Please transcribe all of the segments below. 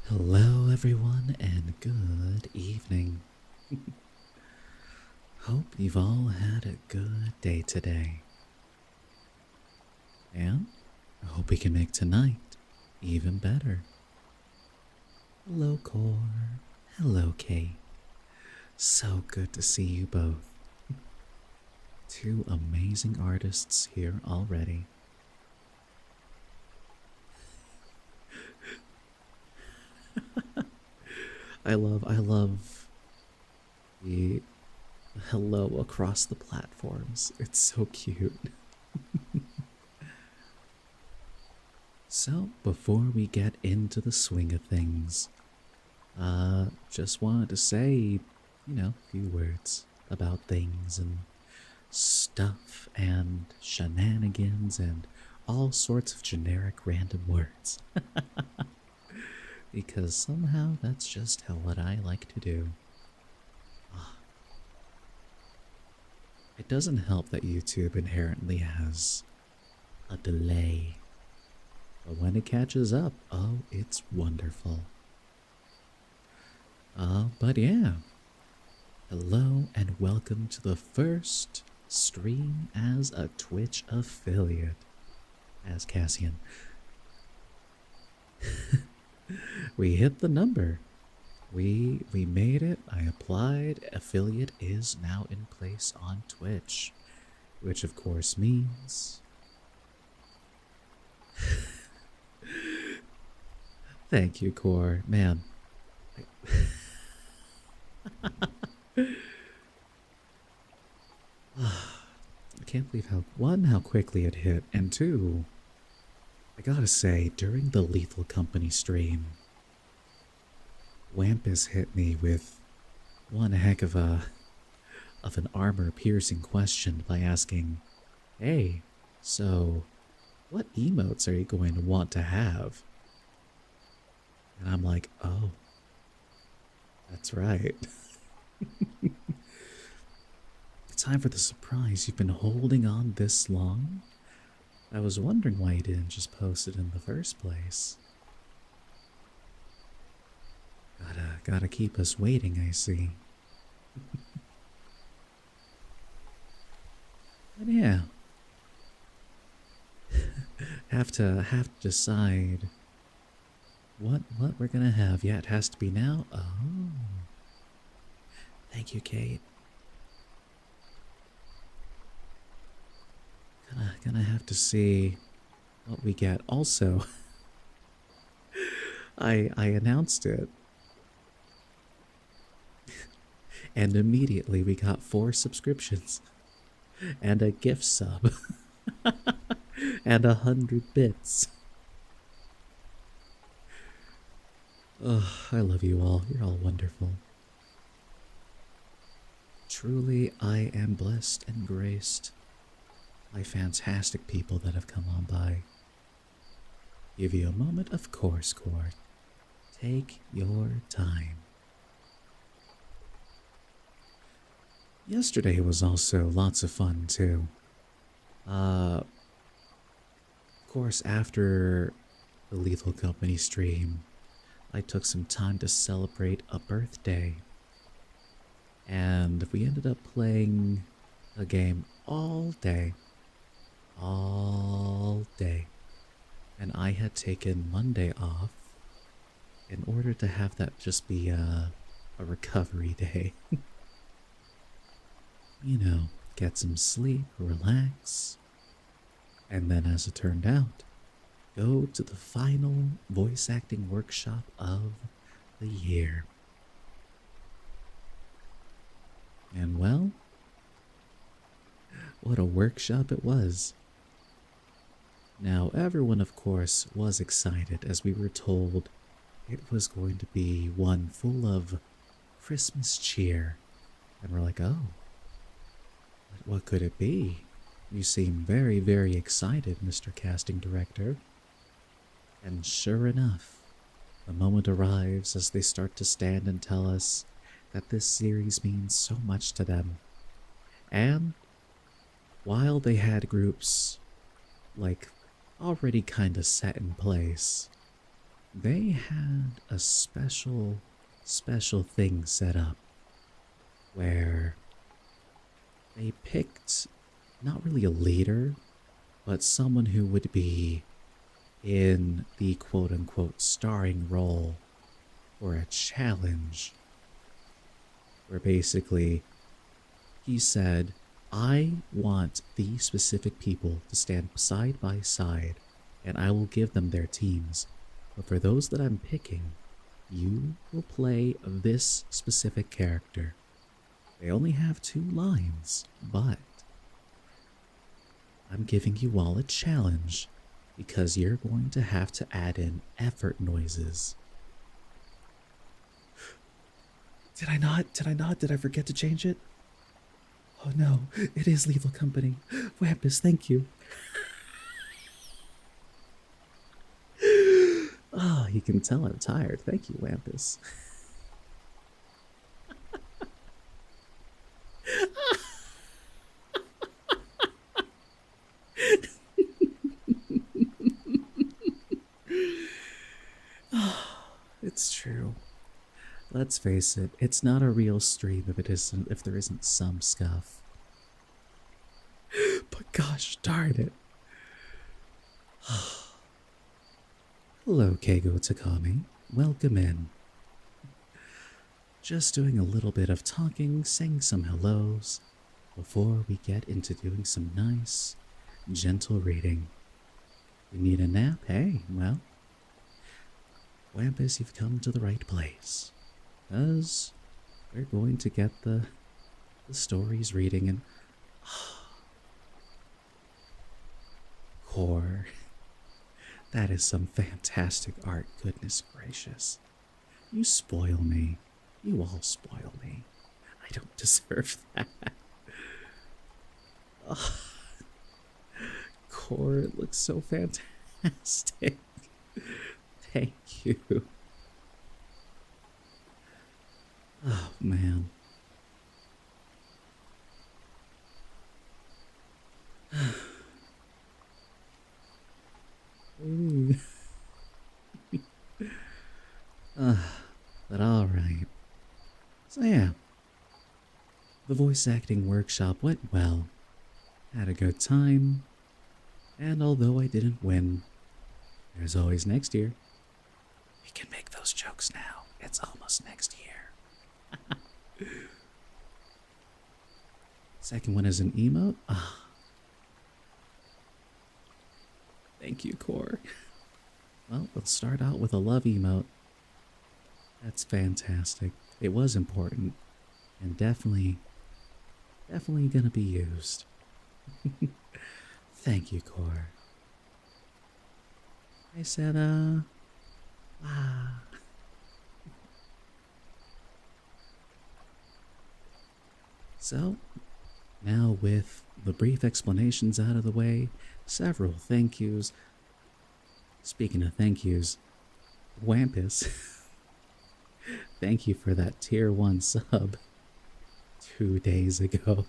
Hello, everyone, and good evening. Hope you've all had a good day today. And I hope we can make tonight even better. Hello, Core. Hello, Kate. So good to see you both. Two amazing artists here already. I love the hello across the platforms. It's so cute. So, before we get into the swing of things, just wanted to say, a few words about things and stuff and shenanigans and all sorts of generic random words. Because somehow that's just what I like to do. It doesn't help that YouTube inherently has a delay. But when it catches up, oh, it's wonderful. But yeah. Hello and welcome to the first stream as a Twitch affiliate. As Cassian. We hit the number. We made it. I applied. Affiliate is now in place on Twitch. Which of course means... Thank you, Core. Man. I can't believe how quickly it hit, and two, I gotta say, during the Lethal Company stream, Wampus hit me with one heck of an armor-piercing question by asking, "Hey, so what emotes are you going to want to have?" And I'm like, oh, that's right. Time for the surprise. You've been holding on this long? I was wondering why you didn't just post it in the first place. Gotta keep us waiting, I see. But yeah. have to decide what we're gonna have. Yeah, it has to be now. Oh. Thank you, Kate. Gonna have to see what we get. Also, I announced it. And immediately we got 4 subscriptions. And a gift sub. And 100 bits. Oh, I love you all. You're all wonderful. Truly, I am blessed and graced by fantastic people that have come on by. Give you a moment, of course, Core. Take your time. Yesterday was also lots of fun, too. Of course, after the Lethal Company stream, I took some time to celebrate a birthday. And we ended up playing a game all day. All day. And I had taken Monday off in order to have that just be a recovery day. You know, get some sleep, relax, and then as it turned out, go to the final voice acting workshop of the year. And well, what a workshop it was. Now, everyone, of course, was excited as we were told it was going to be one full of Christmas cheer. And we're like, oh, what could it be? You seem very, very excited, Mr. Casting Director. And sure enough, the moment arrives as they start to stand and tell us that this series means so much to them. And while they had groups, like, already kind of set in place, they had a special thing set up where they picked not really a leader, but someone who would be in the quote unquote starring role for a challenge where basically he said, I want these specific people to stand side by side and I will give them their teams. But for those that I'm picking, you will play this specific character. They only have 2 lines, but I'm giving you all a challenge because you're going to have to add in effort noises. Did I not? Did I forget to change it? Oh no, it is Lethal Company. Wampus, thank you. Oh, you can tell I'm tired. Thank you, Wampus. It's true. Let's face it, it's not a real stream if there isn't some scuff. But gosh darn it. Hello, Keigo Takami. Welcome in. Just doing a little bit of talking, saying some hellos, before we get into doing some nice, gentle reading. You need a nap? Hey, well, Wampus, you've come to the right place. Because we're going to get the stories reading and... Core. That is some fantastic art, goodness gracious. You spoil me. You all spoil me. I don't deserve that. Core, it looks so fantastic. Thank you. Oh, man. But alright. So yeah. The voice acting workshop went well. Had a good time. And although I didn't win, there's always next year. We can make those jokes now. It's almost next year. Second one is an emote. Thank you, Core. Well, let's start out with a love emote. That's fantastic. It was important. And definitely gonna be used. Thank you, Core. I said, So, now with the brief explanations out of the way, several thank yous. Speaking of thank yous, Wampus, thank you for that tier 1 sub 2 days ago.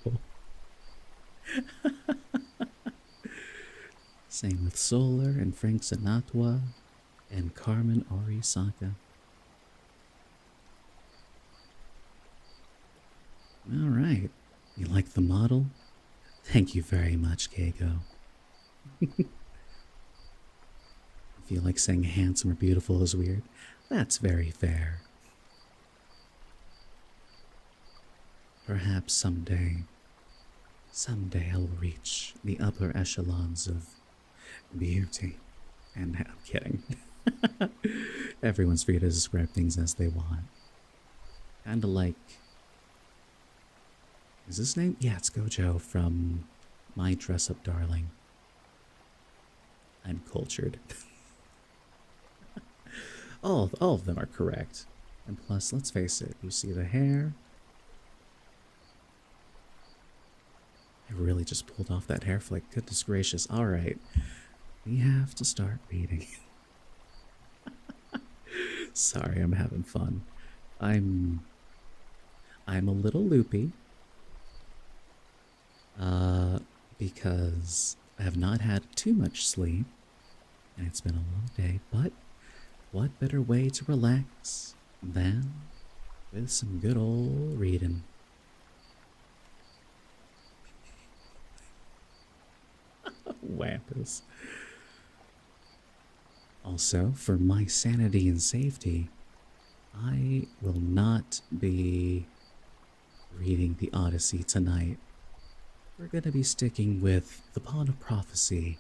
Same with Solar and Frank Sinatwa and Carmen Orisaka. Alright, you like the model? Thank you very much, Keigo. I feel like saying handsome or beautiful is weird. That's very fair. Perhaps someday I will reach the upper echelons of beauty. And I'm kidding. Everyone's free to describe things as they want. Kinda like... Is his name? Yeah, it's Gojo from My Dress Up Darling. I'm cultured. all of them are correct. And plus, let's face it, you see the hair? I really just pulled off that hair flick. Goodness gracious. Alright. We have to start reading. Sorry, I'm having fun. I'm a little loopy. Because I have not had too much sleep. And it's been a long day, but what better way to relax than with some good old reading? Wampus. Also, for my sanity and safety, I will not be reading the Odyssey tonight. We're going to be sticking with the Pawn of Prophecy,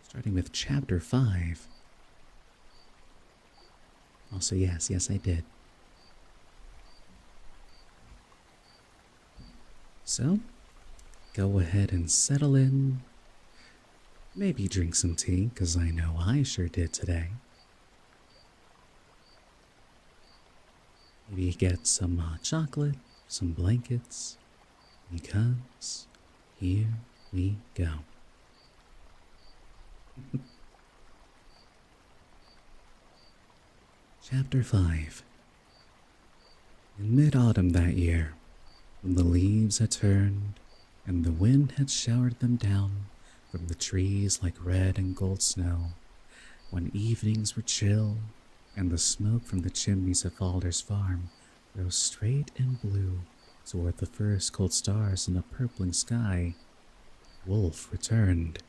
starting with Chapter 5. Also, yes, I did. So, go ahead and settle in. Maybe drink some tea, because I know I sure did today. Maybe get some hot chocolate, some blankets, because here we go. Chapter 5. In mid-autumn that year, when the leaves had turned and the wind had showered them down from the trees like red and gold snow, when evenings were chill and the smoke from the chimneys of Alder's farm rose straight and blue toward the first cold stars in a purpling sky, Wolf returned.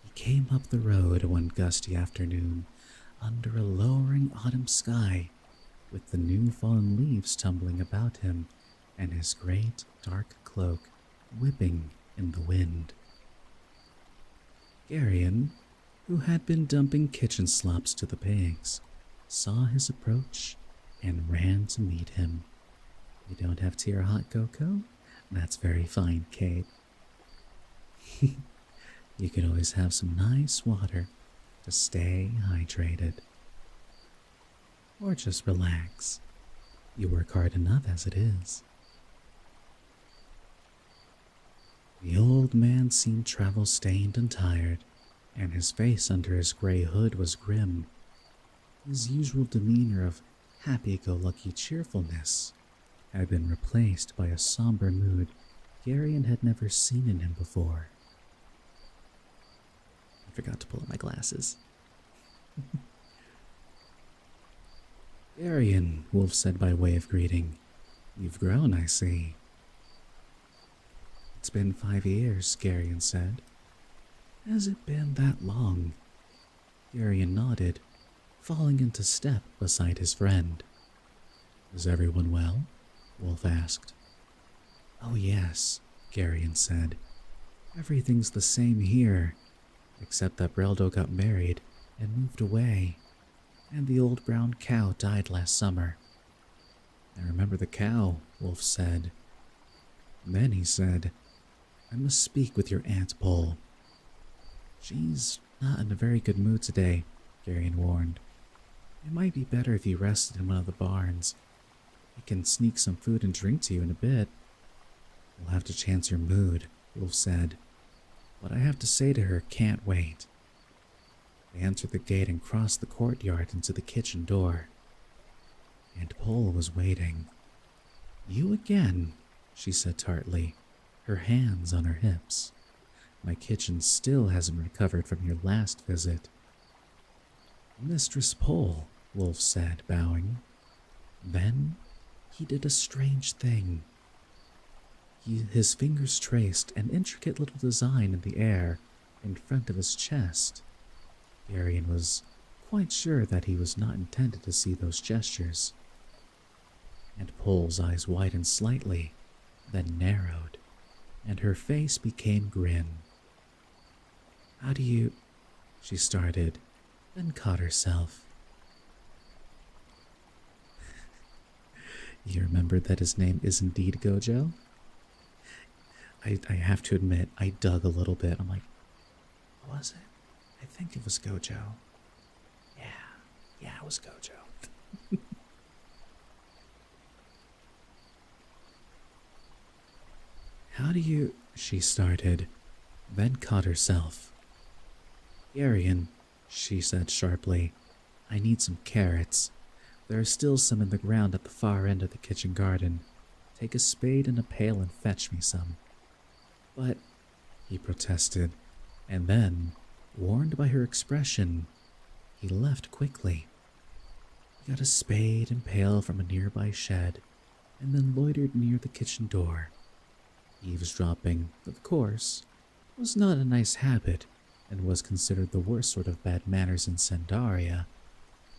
He came up the road one gusty afternoon under a lowering autumn sky, with the new fallen leaves tumbling about him and his great dark cloak whipping in the wind. Garion, who had been dumping kitchen slops to the pigs, saw his approach and ran to meet him. You don't have tea or hot cocoa? That's very fine, Kate. You could always have some nice water to stay hydrated. Or just relax. You work hard enough as it is. The old man seemed travel-stained and tired, and his face under his gray hood was grim. His usual demeanor of happy-go-lucky cheerfulness had been replaced by a somber mood Garion had never seen in him before. I forgot to pull up my glasses. Garion, Wolf said by way of greeting. You've grown, I see. It's been 5 years, Garion said. Has it been that long? Garion nodded, falling into step beside his friend. Is everyone well? Wolf asked. Oh yes, Garion said. Everything's the same here, except that Breldo got married and moved away, and the old brown cow died last summer. I remember the cow, Wolf said. Then he said, I must speak with your Aunt Pole. She's not in a very good mood today, Garion warned. It might be better if you rested in one of the barns. I can sneak some food and drink to you in a bit. We'll have to chance your mood, Wolf said. What I have to say to her can't wait. They entered the gate and crossed the courtyard into the kitchen door. Aunt Pole was waiting. You again, she said tartly, her hands on her hips. My kitchen still hasn't recovered from your last visit. Mistress Pole, Wolf said, bowing. Then he did a strange thing. His fingers traced an intricate little design in the air in front of his chest. Garion was quite sure that he was not intended to see those gestures. And Pole's eyes widened slightly, then narrowed, and her face became grim. How do you... she started, then caught herself. You remember that his name is indeed Gojo? I have to admit, I dug a little bit. I'm like, what was it? I think it was Gojo. Yeah, it was Gojo. How do you... she started, then caught herself. Garion, she said sharply, I need some carrots. There are still some in the ground at the far end of the kitchen garden. Take a spade and a pail and fetch me some. But, he protested, and then, warned by her expression, he left quickly. He got a spade and pail from a nearby shed and then loitered near the kitchen door. Eavesdropping, of course, was not a nice habit and was considered the worst sort of bad manners in Sandaria,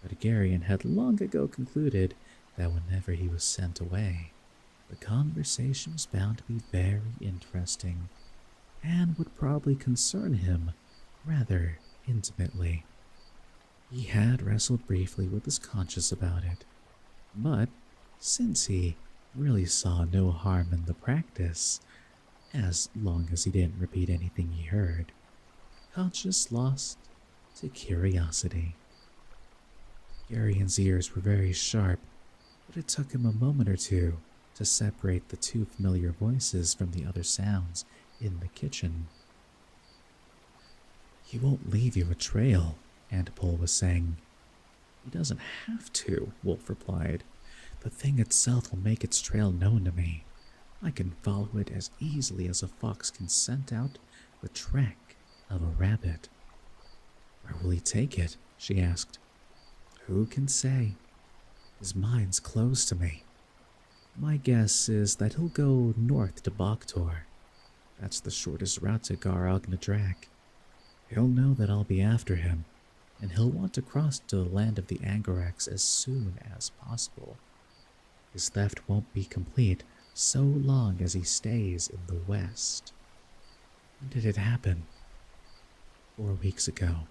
but Garion had long ago concluded that whenever he was sent away, the conversation was bound to be very interesting and would probably concern him rather intimately. He had wrestled briefly with his conscience about it, but since he really saw no harm in the practice, as long as he didn't repeat anything he heard, conscience lost to curiosity. Garion's ears were very sharp, but it took him a moment or two to separate the two familiar voices from the other sounds in the kitchen. "He won't leave you a trail," Antipole was saying. "He doesn't have to," Wolf replied. "The thing itself will make its trail known to me. I can follow it as easily as a fox can scent out the track of a rabbit." "Where will he take it?" she asked. "Who can say? His mind's closed to me. My guess is that he'll go north to Boktor. That's the shortest route to Gar Ognadrak. He'll know that I'll be after him, and he'll want to cross to the land of the Angoraks as soon as possible. His theft won't be complete so long as he stays in the west." "When did it happen?" 4 weeks ago.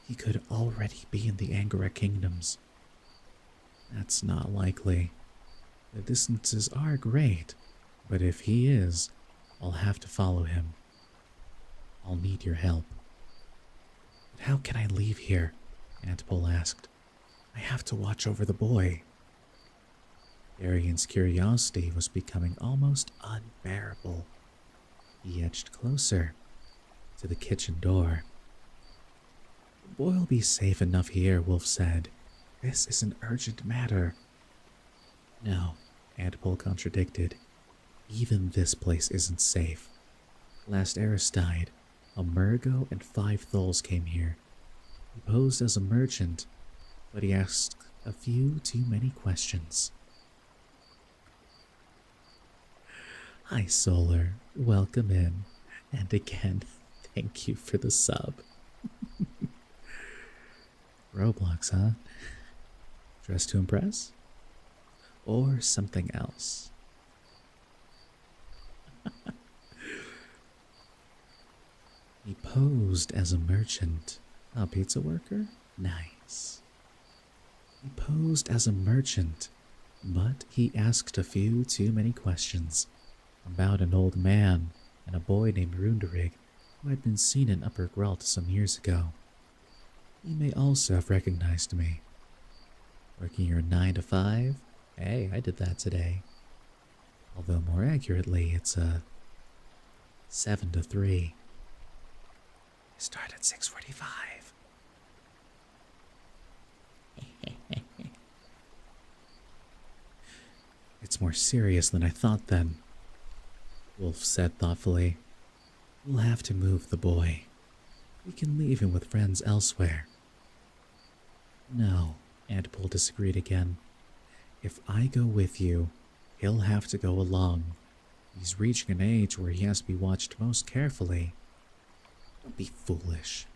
"He could already be in the Angorak kingdoms." "That's not likely. The distances are great, but if he is, I'll have to follow him. I'll need your help." "But how can I leave here?" Antipole asked. "I have to watch over the boy." Garion's curiosity was becoming almost unbearable. He edged closer to the kitchen door. "The boy'll be safe enough here," Wolf said. "This is an urgent matter." "No," Antipole contradicted. "Even this place isn't safe. Last Aristide, a Murgo and 5 Tholes came here. He posed as a merchant, but he asked a few too many questions." "Hi, Solar. Welcome in. And again, thank you for the sub." "Roblox, huh? Dressed to impress? Or something else?" "He posed as a merchant. A pizza worker? Nice. He posed as a merchant, but he asked a few too many questions about an old man and a boy named Runderig who had been seen in Upper Gralt some years ago. He may also have recognized me. Working your 9 to 5? Hey, I did that today. Although more accurately, it's a 7 to 3. I start at 6:45. "It's more serious than I thought then," Wolf said thoughtfully. "We'll have to move the boy. We can leave him with friends elsewhere." "No," Antipole disagreed again. "If I go with you, he'll have to go along. He's reaching an age where he has to be watched most carefully." "Don't be foolish,"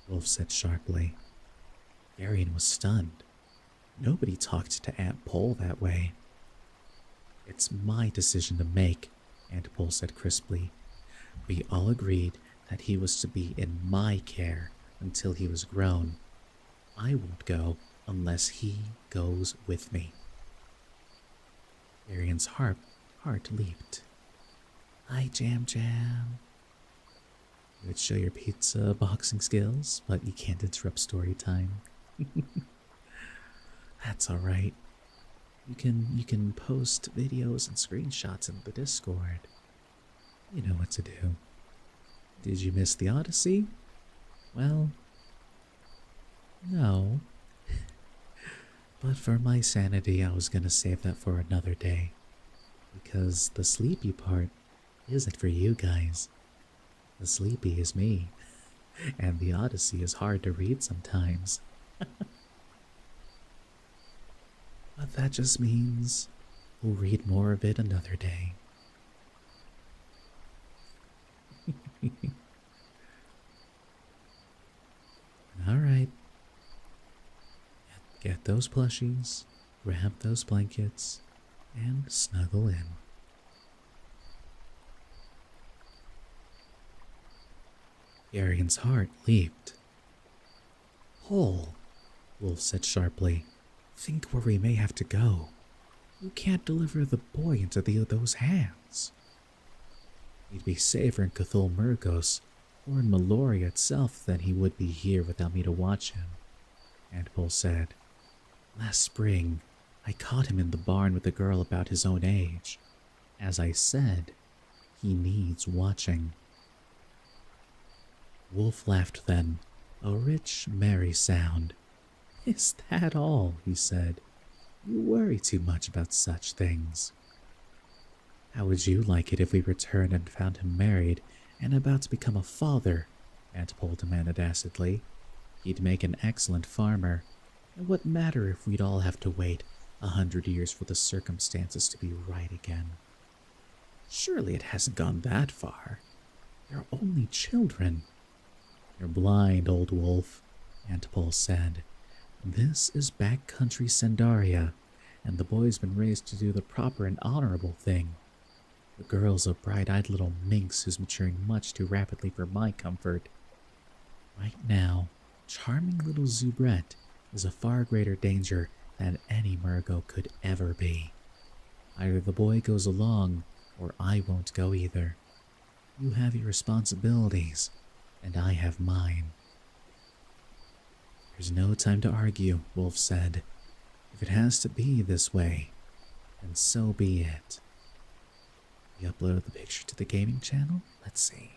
Wolf said sharply. Garion was stunned. Nobody talked to Aunt Pole that way. "It's my decision to make," Antipole said crisply. "We all agreed that he was to be in my care until he was grown. I won't go unless he goes with me." Garion's heart leaped. "Hi, Jam Jam. You would show your pizza boxing skills, but you can't interrupt story time." "That's alright. You can post videos and screenshots in the Discord. You know what to do. Did you miss the Odyssey? Well, no. But for my sanity, I was gonna save that for another day. Because the sleepy part isn't for you guys. The sleepy is me." And the Odyssey is hard to read sometimes. But that just means we'll read more of it another day. Alright. Get those plushies, grab those blankets, and snuggle in. Arian's heart leaped. Hole, Wolf said sharply. Think where we may have to go. You can't deliver the boy into those hands. He'd be safer in Cthulhu Murgos or in Meloria itself than he would be here without me to watch him, Antpol said. Last spring, I caught him in the barn with a girl about his own age. As I said, he needs watching. Wolf laughed then, a rich, merry sound. Is that all? He said. You worry too much about such things. How would you like it if we returned and found him married and about to become a father? Antpol demanded acidly. He'd make an excellent farmer. And what matter if we'd all have to wait 100 years for the circumstances to be right again? Surely it hasn't gone that far. They're only children. You're blind, old wolf, Antpol said. This is backcountry Sandaria, and the boy's been raised to do the proper and honorable thing. The girl's a bright-eyed little minx who's maturing much too rapidly for my comfort. Right now, charming little Zubret is a far greater danger than any Murgo could ever be. Either the boy goes along, or I won't go either. You have your responsibilities, and I have mine. There's no time to argue, Wolf said. If it has to be this way, then so be it. You uploaded the picture to the gaming channel? Let's see.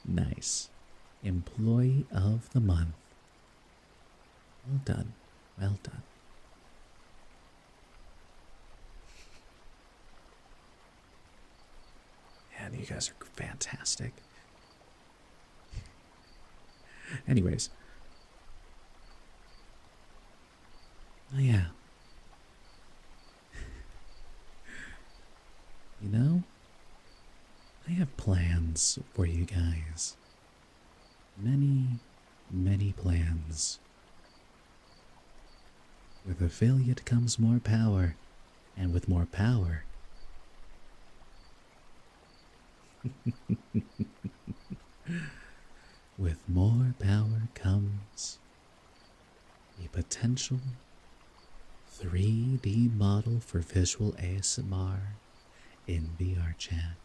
Nice. Employee of the month. Well done. Well done. Man, you guys are fantastic. Anyways. Oh yeah. You know, I have plans for you guys. Many, many plans. With affiliate comes more power, and with more power with more power comes a potential 3D model for visual ASMR in VR chat.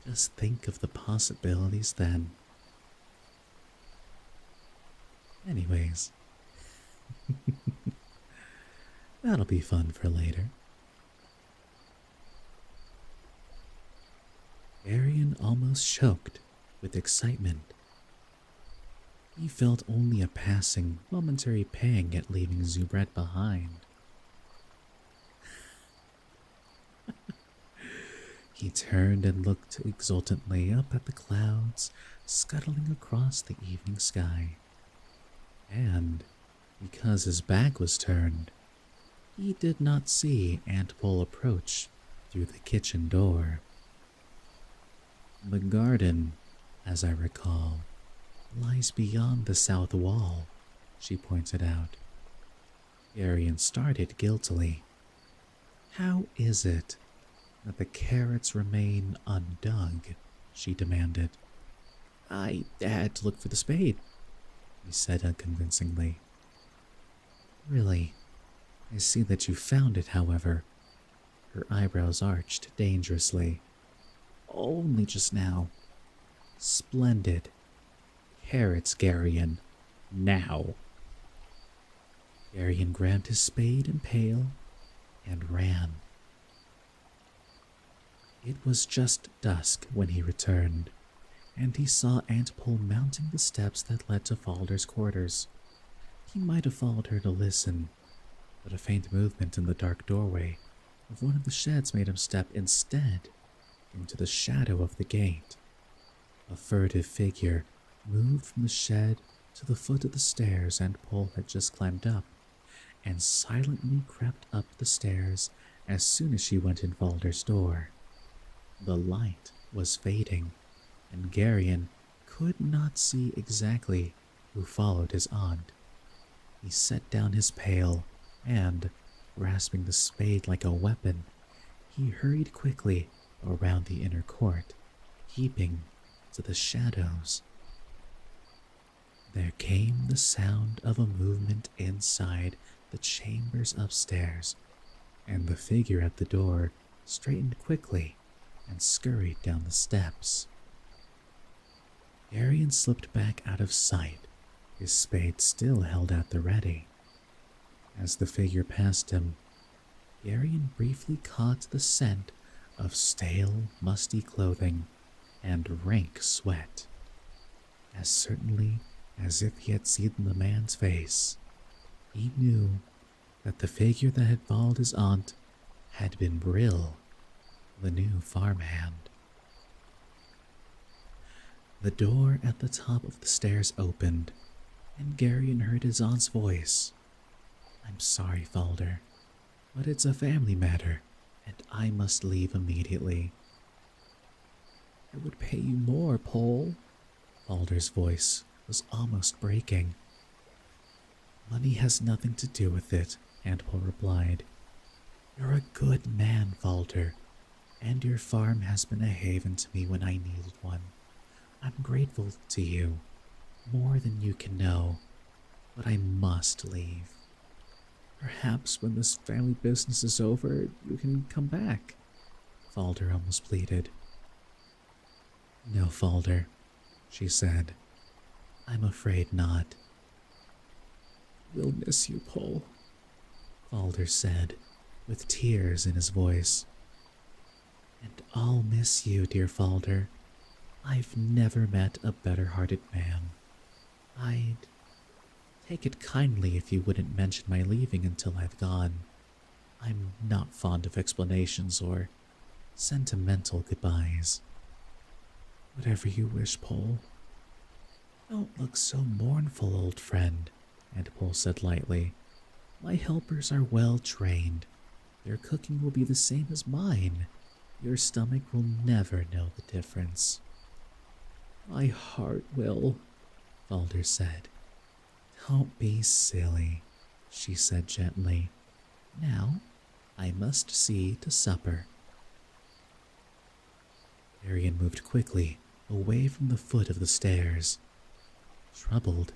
Just think of the possibilities then. Anyways, that'll be fun for later. Arian almost choked with excitement. He felt only a passing, momentary pang at leaving Zubret behind. He turned and looked exultantly up at the clouds scuttling across the evening sky. And, because his back was turned, he did not see Antpol approach through the kitchen door. The garden, as I recall, lies beyond the south wall, she pointed out. Arian started guiltily. How is it that the carrots remain undug? She demanded. I had to look for the spade, he said unconvincingly. Really, I see that you found it, however. Her eyebrows arched dangerously. Only just now. Splendid. Carrots, Garion. Now. Garion grabbed his spade and pail and ran. It was just dusk when he returned, and he saw Antpol mounting the steps that led to Falder's quarters. He might have followed her to listen, but a a faint movement in the dark doorway of one of the sheds made him step instead into the shadow of the gate. A furtive figure moved from the shed to the foot of the stairs Paul had just climbed up, and silently crept up the stairs as soon as she went in Valder's door. The light was fading, and Garion could not see exactly who followed his aunt. He set down his pail and, grasping the spade like a weapon, he hurried quickly around the inner court, keeping to the shadows. There came the sound of a movement inside the chambers upstairs, and the figure at the door straightened quickly and scurried down the steps. Arian slipped back out of sight, his spade still held at the ready. As the figure passed him, Arian briefly caught the scent of stale, musty clothing and rank sweat. As certainly as if he had seen the man's face, he knew that the figure that had followed his aunt had been Brill, the new farmhand. The door at the top of the stairs opened, and Garion heard his aunt's voice. "I'm sorry, Falder, but it's a family matter, and I must leave immediately." "I would pay you more, Paul." Falder's voice was almost breaking. "Money has nothing to do with it," Aunt Paul replied. "You're a good man, Falder, and your farm has been a haven to me when I needed one. I'm grateful to you, more than you can know, but I must leave. Perhaps when this family business is over, you can come back," Falder almost pleaded. "No, Falder," she said. "I'm afraid not." "We'll miss you, Paul," Falder said, with tears in his voice. "And I'll miss you, dear Falder. I've never met a better-hearted man. I'd take it kindly if you wouldn't mention my leaving until I've gone. I'm not fond of explanations or sentimental goodbyes." "Whatever you wish, Paul." "Don't look so mournful, old friend," Aunt Paul said lightly. "My helpers are well trained. Their cooking will be the same as mine. Your stomach will never know the difference." "My heart will," Falder said. "Don't be silly," she said gently. "Now, I must see to supper." Arian moved quickly away from the foot of the stairs. Troubled,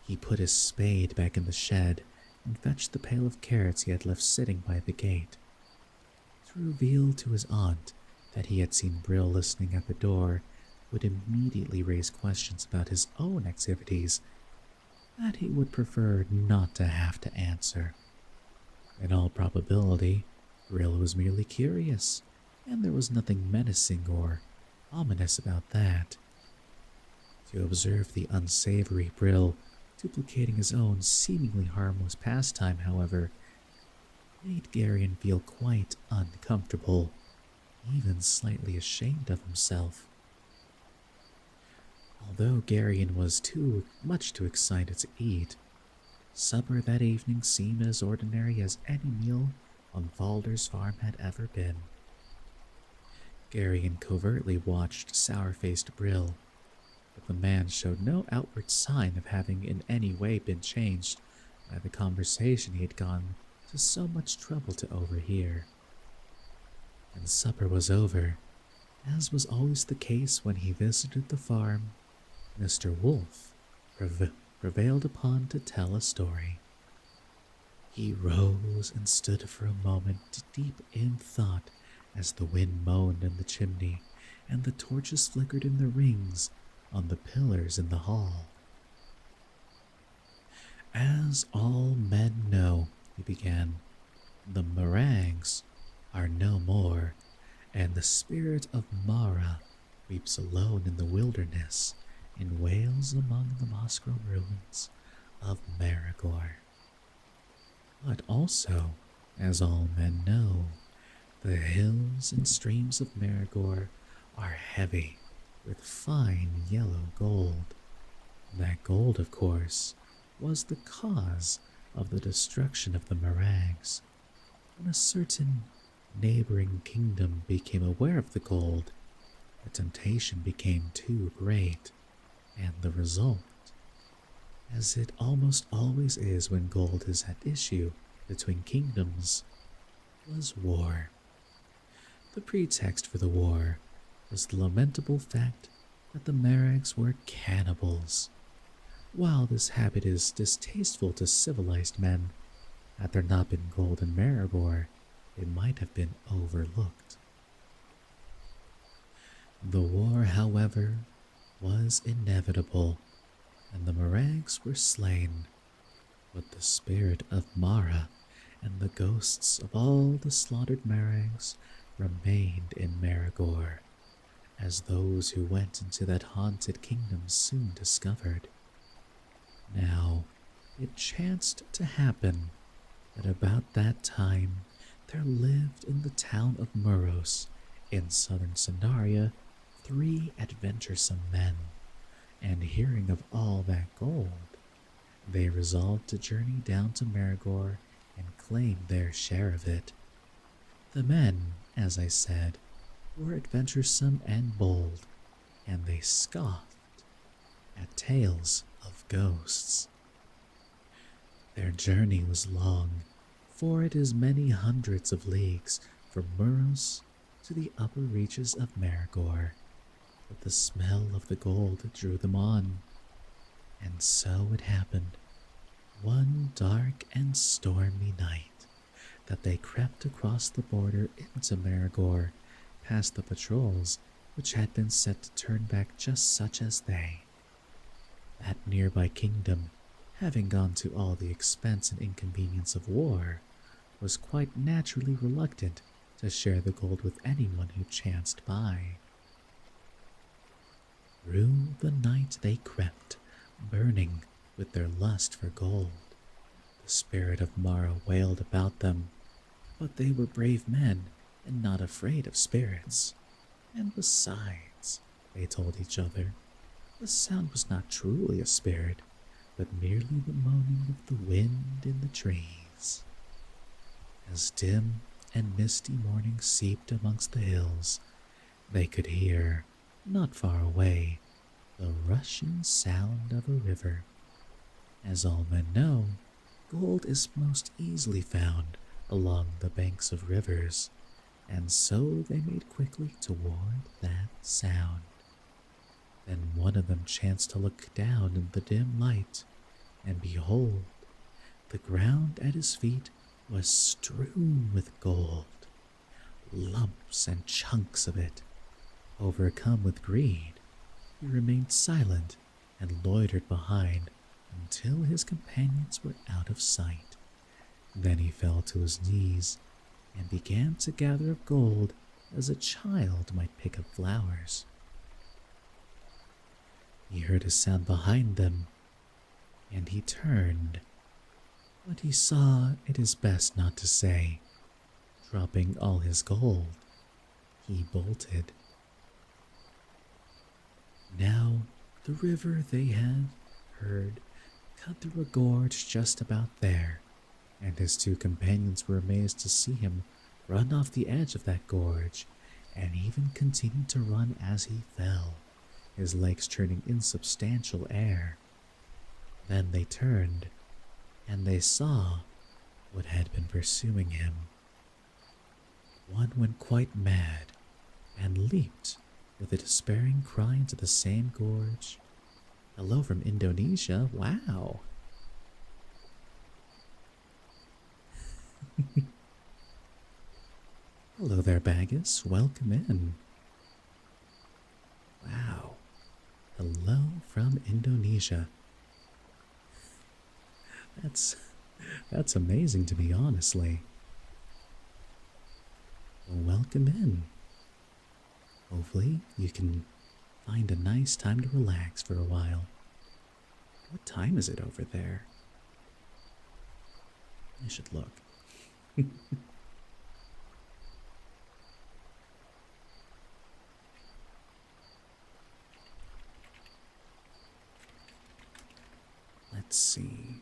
he put his spade back in the shed and fetched the pail of carrots he had left sitting by the gate. To reveal to his aunt that he had seen Brill listening at the door would immediately raise questions about his own activities that he would prefer not to have to answer. In all probability, Brill was merely curious, and there was nothing menacing or ominous about that. To observe the unsavory Brill duplicating his own seemingly harmless pastime, however, made Garion feel quite uncomfortable, even slightly ashamed of himself. Although Garion was too excited to eat, supper that evening seemed as ordinary as any meal on Falder's farm had ever been. Garion covertly watched sour-faced Brill, but the man showed no outward sign of having in any way been changed by the conversation he had gone to so much trouble to overhear. And supper was over, as was always the case when he visited the farm. Mr. Wolf prevailed upon to tell a story. He rose and stood for a moment deep in thought as the wind moaned in the chimney and the torches flickered in the rings on the pillars in the hall. "As all men know," he began, "the meringues are no more, and the spirit of Mara weeps alone in the wilderness and wails among the moss-grown ruins of Marigor." But also, as all men know, the hills and streams of Marigor are heavy with fine yellow gold. That gold, of course, was the cause of the destruction of the Marags. When a certain neighboring kingdom became aware of the gold, the temptation became too great, and the result, as it almost always is when gold is at issue between kingdoms, was war. The pretext for the war was the lamentable fact that the Marags were cannibals. While this habit is distasteful to civilized men, had there not been gold in Maribor, it might have been overlooked. The war, however, was inevitable, and the Marags were slain, but the spirit of Mara and the ghosts of all the slaughtered Marags remained in Marigor, as those who went into that haunted kingdom soon discovered. Now, it chanced to happen that about that time there lived in the town of Muros, in southern Sandaria, 3 adventuresome men, and hearing of all that gold, they resolved to journey down to Marigor and claim their share of it. The men, as I said, were adventuresome and bold, and they scoffed at tales of ghosts. Their journey was long, for it is many hundreds of leagues from Muros to the upper reaches of Marigor, but the smell of the gold drew them on, and so it happened, one dark and stormy night, that they crept across the border into Marigor, past the patrols which had been set to turn back just such as they. That nearby kingdom, having gone to all the expense and inconvenience of war, was quite naturally reluctant to share the gold with anyone who chanced by. Through the night they crept, burning with their lust for gold. The spirit of Mara wailed about them, but they were brave men and not afraid of spirits. And besides, they told each other, the sound was not truly a spirit, but merely the moaning of the wind in the trees. As dim and misty morning seeped amongst the hills, they could hear, not far away, the rushing sound of a river. As all men know, gold is most easily found along the banks of rivers, and so they made quickly toward that sound. Then one of them chanced to look down in the dim light, and behold, the ground at his feet was strewn with gold, lumps and chunks of it. Overcome with greed, he remained silent and loitered behind until his companions were out of sight. Then he fell to his knees and began to gather up gold as a child might pick up flowers. He heard a sound behind them, and he turned. What he saw it is best not to say. Dropping all his gold, he bolted. Now, the river they had heard cut through a gorge just about there, and his 2 companions were amazed to see him run off the edge of that gorge, and even continued to run as he fell, his legs churning insubstantial air. Then they turned, and they saw what had been pursuing him. One went quite mad, and leaped with a despairing cry into the same gorge. Hello from Indonesia, wow! Hello there, Bagus, welcome in. Wow, hello from Indonesia. That's amazing to me, honestly. Well, welcome in. Hopefully you can find a nice time to relax for a while. What time is it over there? I should look. Let's see.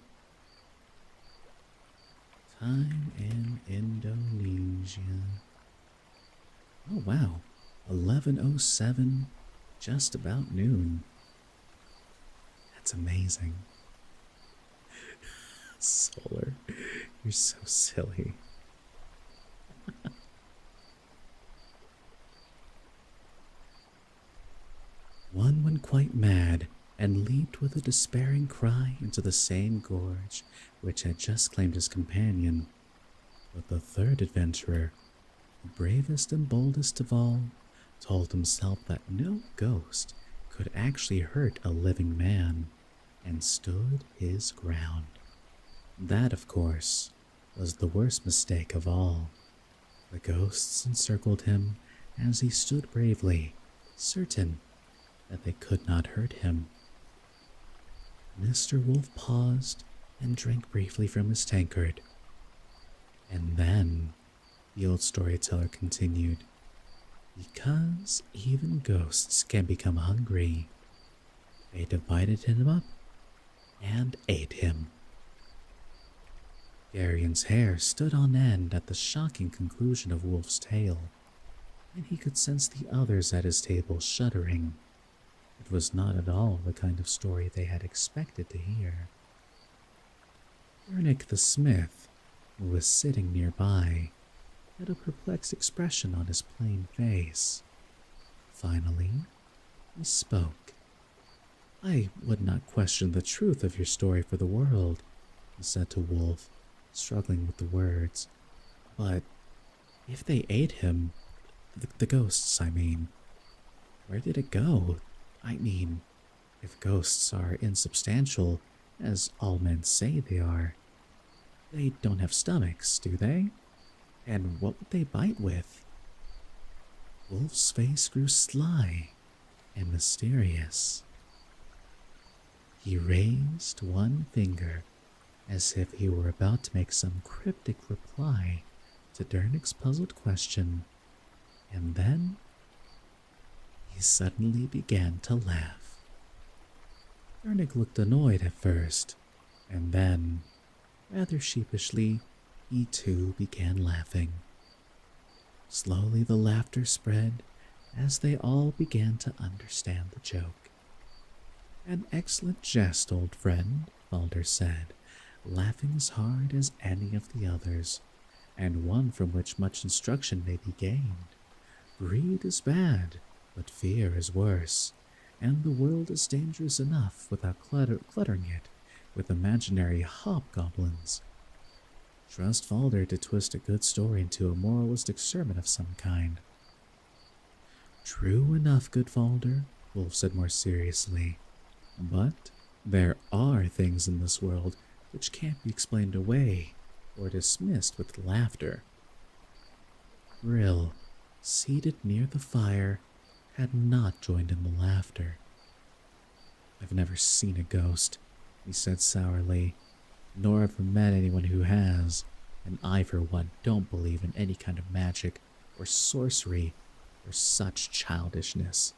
Time in Indonesia. Oh wow, 11:07, just about noon. That's amazing. Solar, you're so silly. One went quite mad and leaped with a despairing cry into the same gorge which had just claimed his companion. But the third adventurer, the bravest and boldest of all, told himself that no ghost could actually hurt a living man, and stood his ground. That, of course, was the worst mistake of all. The ghosts encircled him as he stood bravely, certain that they could not hurt him. Mr. Wolf paused and drank briefly from his tankard. And then, the old storyteller continued, because even ghosts can become hungry, they divided him up and ate him. Garion's hair stood on end at the shocking conclusion of Wolf's tale, and he could sense the others at his table shuddering. It was not at all the kind of story they had expected to hear. Ernick the smith, who was sitting nearby, had a perplexed expression on his plain face. Finally, he spoke. I would not question the truth of your story for the world, he said to Wolf, struggling with the words. But if they ate him, the ghosts, I mean, where did it go? I mean, if ghosts are insubstantial, as all men say they are, they don't have stomachs, do they? And what would they bite with? Wolf's face grew sly and mysterious. He raised one finger as if he were about to make some cryptic reply to Dernick's puzzled question, and then he suddenly began to laugh. Dernick looked annoyed at first, and then, rather sheepishly, he too began laughing. Slowly the laughter spread as they all began to understand the joke. An excellent jest, old friend, Balder said, laughing as hard as any of the others, and one from which much instruction may be gained. Greed is bad, but fear is worse, and the world is dangerous enough without cluttering it with imaginary hobgoblins. Trust Balder to twist a good story into a moralistic sermon of some kind. True enough, good Balder, Wolf said more seriously, but there are things in this world which can't be explained away or dismissed with laughter. Grill, seated near the fire, had not joined in the laughter. I've never seen a ghost, he said sourly, nor ever met anyone who has, and I for one don't believe in any kind of magic or sorcery or such childishness.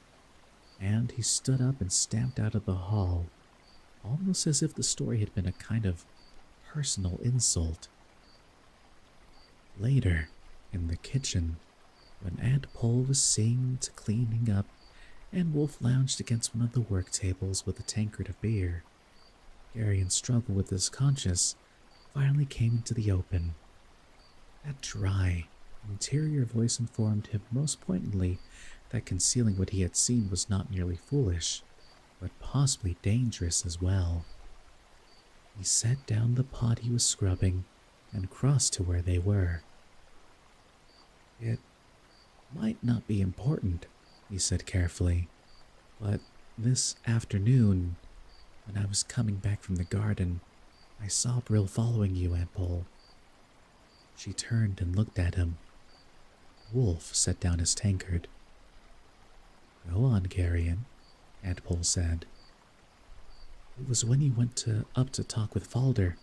And he stood up and stamped out of the hall, almost as if the story had been a kind of personal insult. Later, in the kitchen, when Aunt Pole was seeing to cleaning up, and Wolf lounged against one of the work tables with a tankard of beer, Garion's struggle with his conscience finally came into the open. That dry, interior voice informed him most pointedly that concealing what he had seen was not merely foolish, but possibly dangerous as well. He set down the pot he was scrubbing and crossed to where they were. It might not be important, he said carefully, but this afternoon, when I was coming back from the garden, I saw Brill following you, Aunt Pole. She turned and looked at him. Wolf set down his tankard. Go on, Carian, Aunt Pole said. It was when you went up to talk with Falder,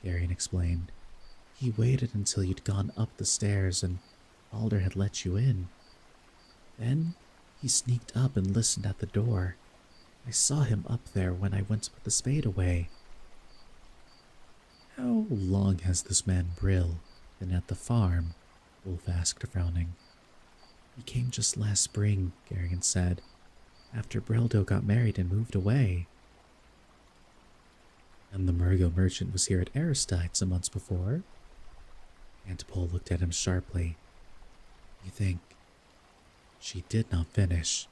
Carian explained. He waited until you'd gone up the stairs and Balder had let you in. Then he sneaked up and listened at the door. I saw him up there when I went to put the spade away. How long has this man Brill been at the farm? Wolf asked, frowning. He came just last spring, Garion said, after Brildo got married and moved away. And the Murgo merchant was here at Aristide some months before? Antipole looked at him sharply. You think? She did not finish.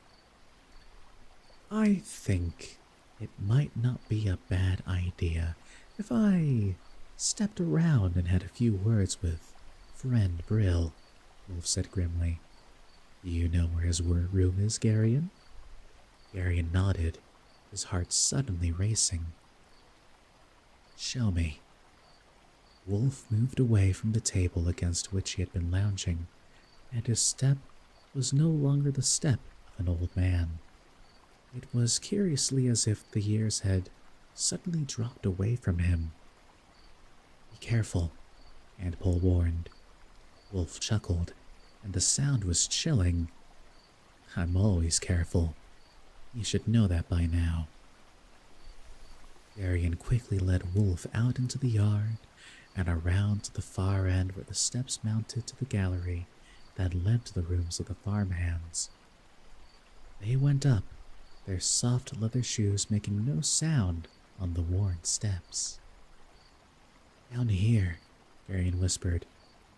I think it might not be a bad idea if I stepped around and had a few words with friend Brill, Wolf said grimly. Do you know where his room is, Garion? Garion nodded, his heart suddenly racing. Show me. Wolf moved away from the table against which he had been lounging, and his step was no longer the step of an old man. It was curiously as if the years had suddenly dropped away from him. Be careful, Antipole warned. Wolf chuckled, and the sound was chilling. I'm always careful. You should know that by now. Garion quickly led Wolf out into the yard and around to the far end where the steps mounted to the gallery that led to the rooms of the farmhands. They went up, their soft leather shoes making no sound on the worn steps. Down here, Garion whispered,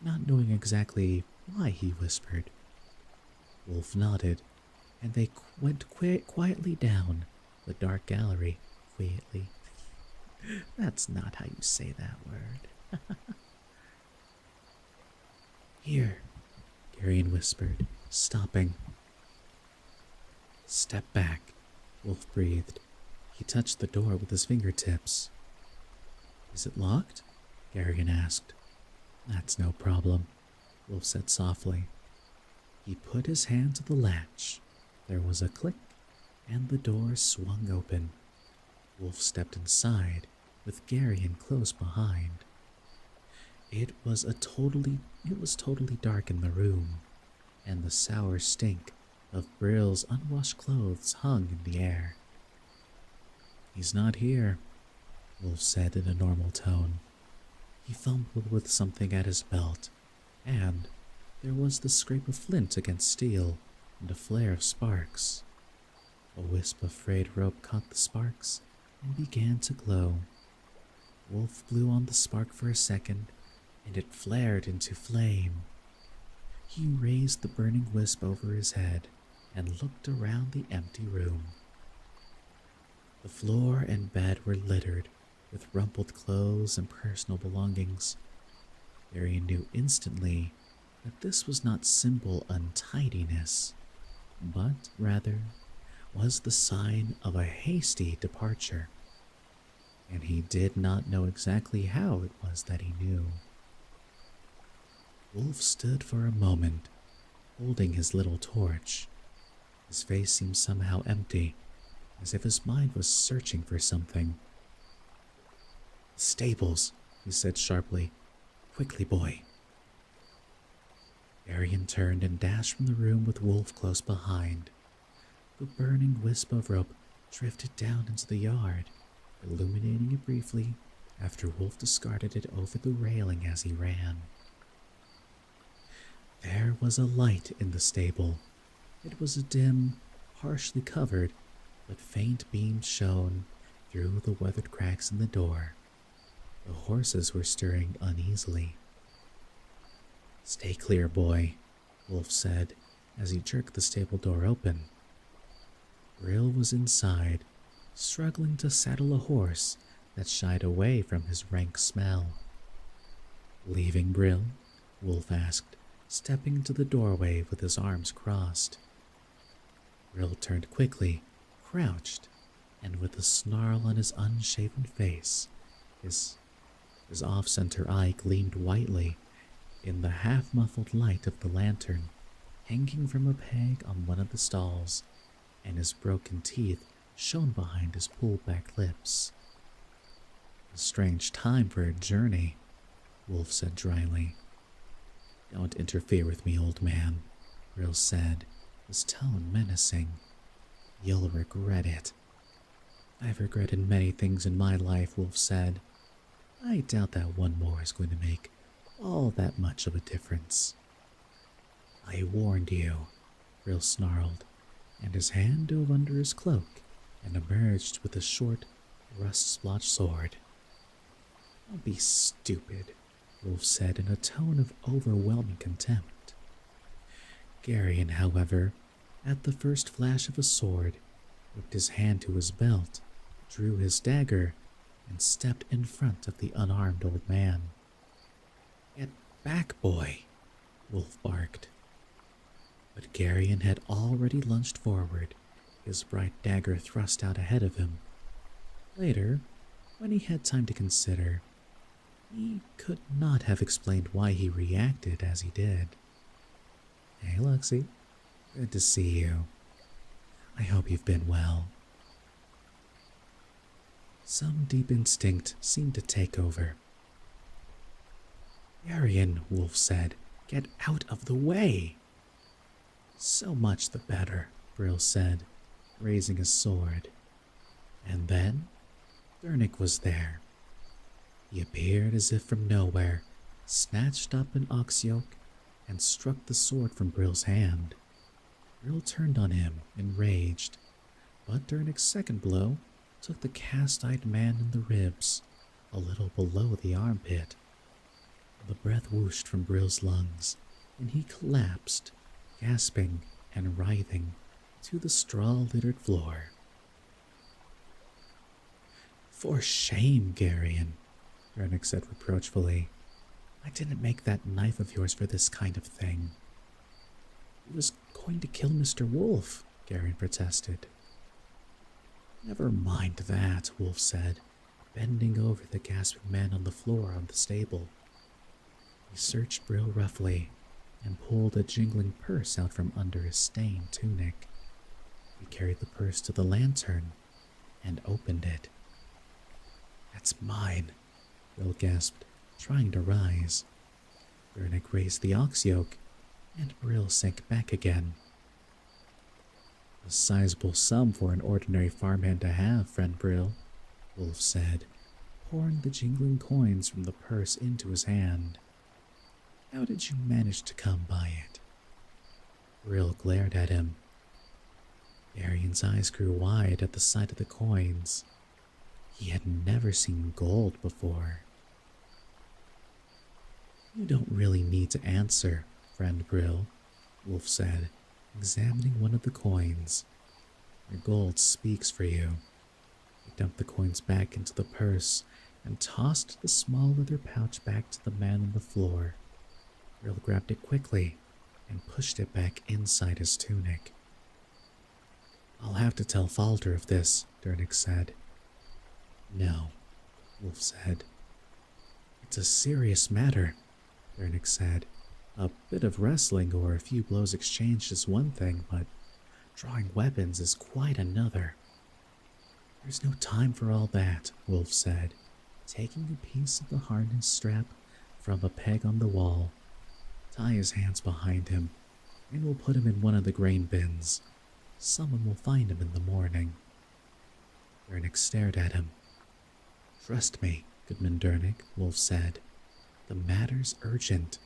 not knowing exactly why he whispered. Wolf nodded, and they went quietly down the dark gallery, quietly. That's not how you say that word. Here, Garion whispered, stopping. Step back, Wolf breathed. He touched the door with his fingertips. Is it locked? Garion asked. That's no problem, Wolf said softly. He put his hand to the latch. There was a click, and the door swung open. Wolf stepped inside, with Garion close behind. It was totally dark in the room, and the sour stink of Brill's unwashed clothes hung in the air. He's not here, Wolf said in a normal tone. He fumbled with something at his belt, and there was the scrape of flint against steel and a flare of sparks. A wisp of frayed rope caught the sparks and began to glow. Wolf blew on the spark for a second, and it flared into flame. He raised the burning wisp over his head and looked around the empty room. The floor and bed were littered with rumpled clothes and personal belongings. Garion knew instantly that this was not simple untidiness, but rather was the sign of a hasty departure. And he did not know exactly how it was that he knew. Wolf stood for a moment, holding his little torch. His face seemed somehow empty, as if his mind was searching for something. Stables, he said sharply. Quickly, boy. Garion turned and dashed from the room with Wolf close behind. The burning wisp of rope drifted down into the yard, illuminating it briefly after Wolf discarded it over the railing as he ran. There was a light in the stable. It was dim, partially covered, but faint beams shone through the weathered cracks in the door. The horses were stirring uneasily. Stay clear, boy, Wolf said as he jerked the stable door open. Brill was inside, struggling to saddle a horse that shied away from his rank smell. Leaving Brill? Wolf asked, stepping to the doorway with his arms crossed. Brill turned quickly, crouched, and with a snarl on his unshaven face, his off-center eye gleamed whitely in the half-muffled light of the lantern hanging from a peg on one of the stalls, and his broken teeth shone behind his pulled-back lips. A strange time for a journey. Wolf said dryly. Don't interfere with me, old man, Brill said, his tone menacing. You'll regret it. I've regretted many things in my life, Wolf said. I doubt that one more is going to make all that much of a difference. I warned you, Brill snarled, and his hand dove under his cloak and emerged with a short, rust-splotched sword. Don't be stupid, Wolf said in a tone of overwhelming contempt. Garyon, however, at the first flash of a sword, whipped his hand to his belt, drew his dagger, and stepped in front of the unarmed old man. Get back, boy, Wolf barked. But Garyon had already lunged forward, his bright dagger thrust out ahead of him. Later, when he had time to consider, he could not have explained why he reacted as he did. Hey, Luxie. Good to see you. I hope you've been well. Some deep instinct seemed to take over. Garyon, Wolf said, get out of the way. So much the better, Brill said, raising his sword. And then, Durnick was there. He appeared as if from nowhere, snatched up an ox yoke, and struck the sword from Brill's hand. Brill turned on him, enraged, but Durnick's second blow took the cast-eyed man in the ribs, a little below the armpit. The breath whooshed from Brill's lungs, and he collapsed, gasping and writhing, to the straw-littered floor. For shame, Garyon, Durnick said reproachfully. I didn't make that knife of yours for this kind of thing. He was going to kill Mr. Wolf, Garyon protested. Never mind that, Wolf said, bending over the gasping man on the floor of the stable. He searched Brill roughly and pulled a jingling purse out from under his stained tunic. He carried the purse to the lantern and opened it. That's mine, Brill gasped, trying to rise. Durnick raised the ox yoke, and Brill sank back again. A sizable sum for an ordinary farmhand to have, friend Brill, Wolf said, pouring the jingling coins from the purse into his hand. How did you manage to come by it? Brill glared at him. Garyon's eyes grew wide at the sight of the coins. He had never seen gold before. You don't really need to answer, friend Brill, Wolf said, examining one of the coins. Your gold speaks for you. He dumped the coins back into the purse and tossed the small leather pouch back to the man on the floor. Brill grabbed it quickly and pushed it back inside his tunic. I'll have to tell Falter of this, Durnick said. No, Wolf said. It's a serious matter, Durnick said. A bit of wrestling or a few blows exchanged is one thing, but drawing weapons is quite another. There's no time for all that, Wolf said, taking a piece of the harness strap from a peg on the wall. Tie his hands behind him, and we'll put him in one of the grain bins. Someone will find him in the morning. Durnick stared at him. Trust me, Goodman Durnick, Wolf said. The matter's urgent.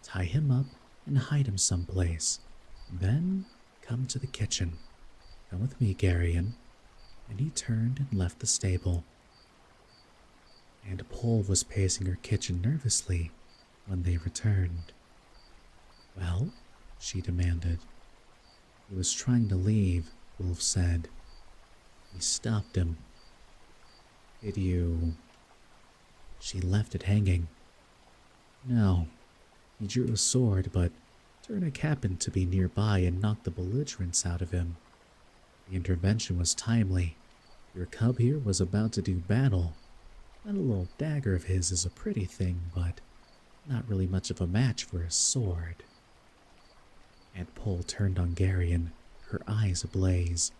Tie him up and hide him someplace. Then come to the kitchen. Come with me, Garyon. And he turned and left the stable. And Pole was pacing her kitchen nervously when they returned. Well, she demanded. He was trying to leave, Wolf said. He stopped him. Did you... She left it hanging. No. He drew a sword, but Durnick happened to be nearby and knocked the belligerence out of him. The intervention was timely. Your cub here was about to do battle. That little dagger of his is a pretty thing, but not really much of a match for a sword. Aunt Pole turned on Garyon, her eyes ablaze.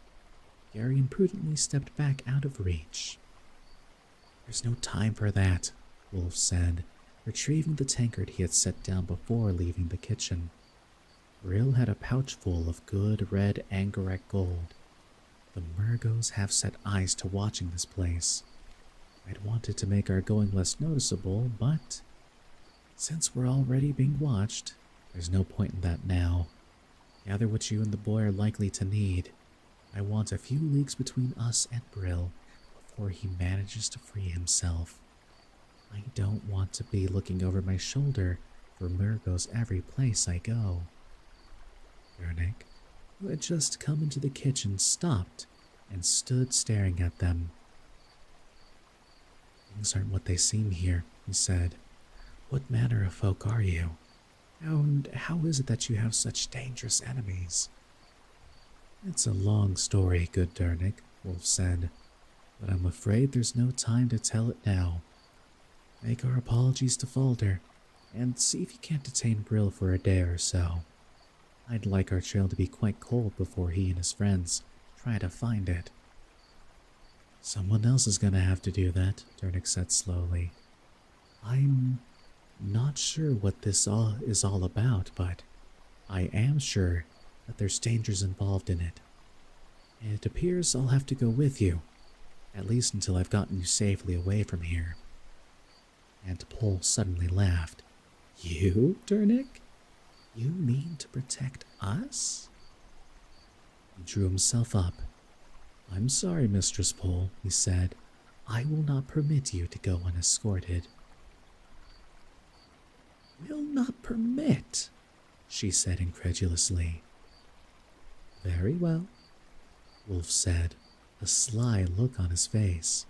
Garyon prudently stepped back out of reach. There's no time for that, Wolf said, retrieving the tankard he had set down before leaving the kitchen. Brill had a pouch full of good red Angarek gold. The Murgos have set eyes to watching this place. I'd wanted to make our going less noticeable, but since we're already being watched, there's no point in that now. Gather what you and the boy are likely to need. I want a few leagues between us and Brill before he manages to free himself. I don't want to be looking over my shoulder for Murgos every place I go. Durnick, who had just come into the kitchen, stopped and stood staring at them. Things aren't what they seem here, he said. What manner of folk are you? And how is it that you have such dangerous enemies? It's a long story, good Durnick, Wolf said, but I'm afraid there's no time to tell it now. Make our apologies to Falder, and see if you can't detain Brill for a day or so. I'd like our trail to be quite cold before he and his friends try to find it. Someone else is going to have to do that, Durnick said slowly. I'm not sure what this is all about, but I am sure that there's dangers involved in it. It appears I'll have to go with you, at least until I've gotten you safely away from here. And Pole suddenly laughed. You, Durnick? You mean to protect us? He drew himself up. I'm sorry, Mistress Pole, he said. I will not permit you to go unescorted. Will not permit, she said incredulously. Very well, Wolf said, a sly look on his face.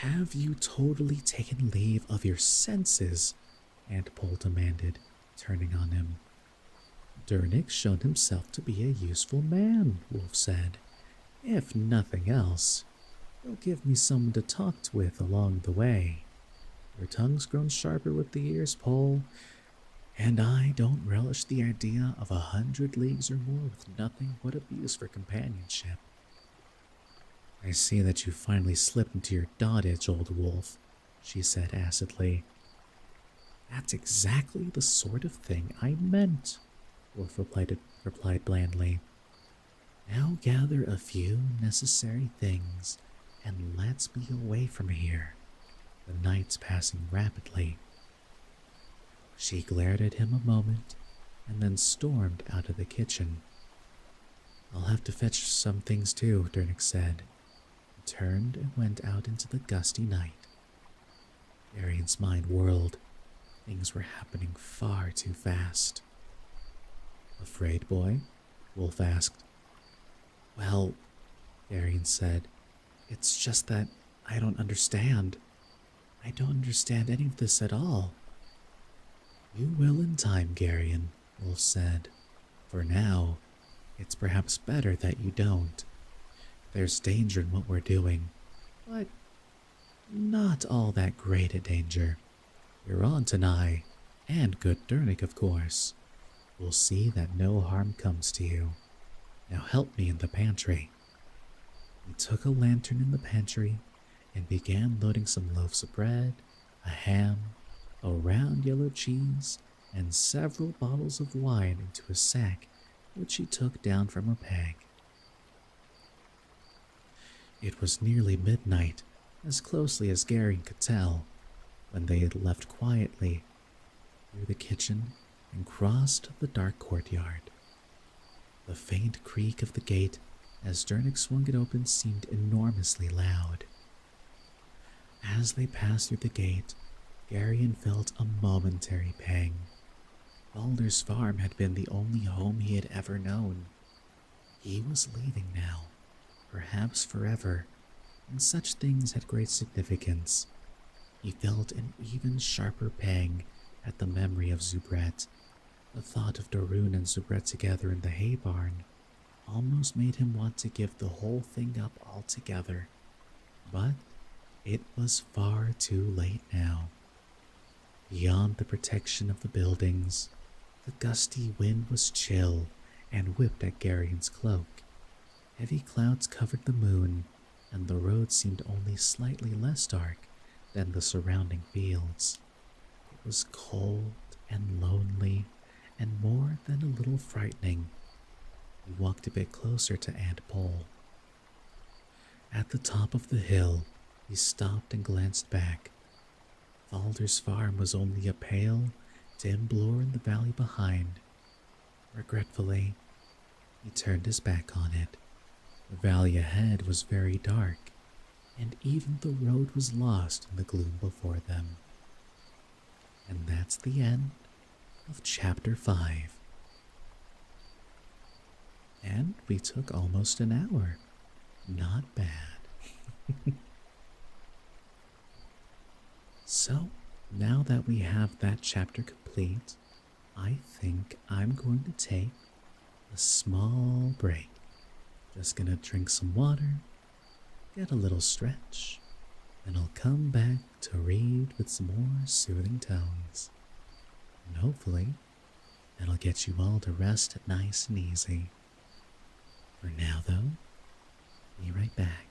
Have you totally taken leave of your senses? Aunt Pole demanded, turning on him. Durnick's shown himself to be a useful man, Wolf said. If nothing else, he'll give me someone to talk with along the way. Your tongue's grown sharper with the years, Pole, and I don't relish the idea of 100 leagues or more with nothing but abuse for companionship. I see that you finally slipped into your dotage, old wolf, she said acidly. That's exactly the sort of thing I meant, Wolf replied blandly. Now gather a few necessary things and let's be away from here. The night's passing rapidly. She glared at him a moment and then stormed out of the kitchen. I'll have to fetch some things too, Durnick said. He turned and went out into the gusty night. Arian's mind whirled. Things were happening far too fast. Afraid, boy? Wolf asked. Well, Arian said, it's just that I don't understand. I don't understand any of this at all. You will in time, Garion, Wolf said. For now, it's perhaps better that you don't. There's danger in what we're doing, but not all that great a danger. Your aunt and I, and good Durnick, of course, will see that no harm comes to you. Now help me in the pantry. He took a lantern in the pantry and began loading some loaves of bread, a ham, a round yellow cheese, and several bottles of wine into a sack which he took down from a peg. It was nearly midnight, as closely as Gary could tell, when they had left quietly through the kitchen and crossed the dark courtyard. The faint creak of the gate as Durnick swung it open seemed enormously loud. As they passed through the gate, Garion felt a momentary pang. Balder's farm had been the only home he had ever known. He was leaving now, perhaps forever, and such things had great significance. He felt an even sharper pang at the memory of Zubret. The thought of Darun and Zubret together in the hay barn almost made him want to give the whole thing up altogether. But it was far too late now. Beyond the protection of the buildings, the gusty wind was chill and whipped at Garion's cloak. Heavy clouds covered the moon, and the road seemed only slightly less dark than the surrounding fields. It was cold and lonely and more than a little frightening. We walked a bit closer to Aunt Pole. At the top of the hill, he stopped and glanced back. Falder's farm was only a pale, dim blur in the valley behind. Regretfully, he turned his back on it. The valley ahead was very dark, and even the road was lost in the gloom before them. And that's the end of Chapter 5. And we took almost an hour. Not bad. So, now that we have that chapter complete, I think I'm going to take a small break. Just gonna drink some water, get a little stretch, and I'll come back to read with some more soothing tones. And hopefully, that'll get you all to rest nice and easy. For now, though, be right back.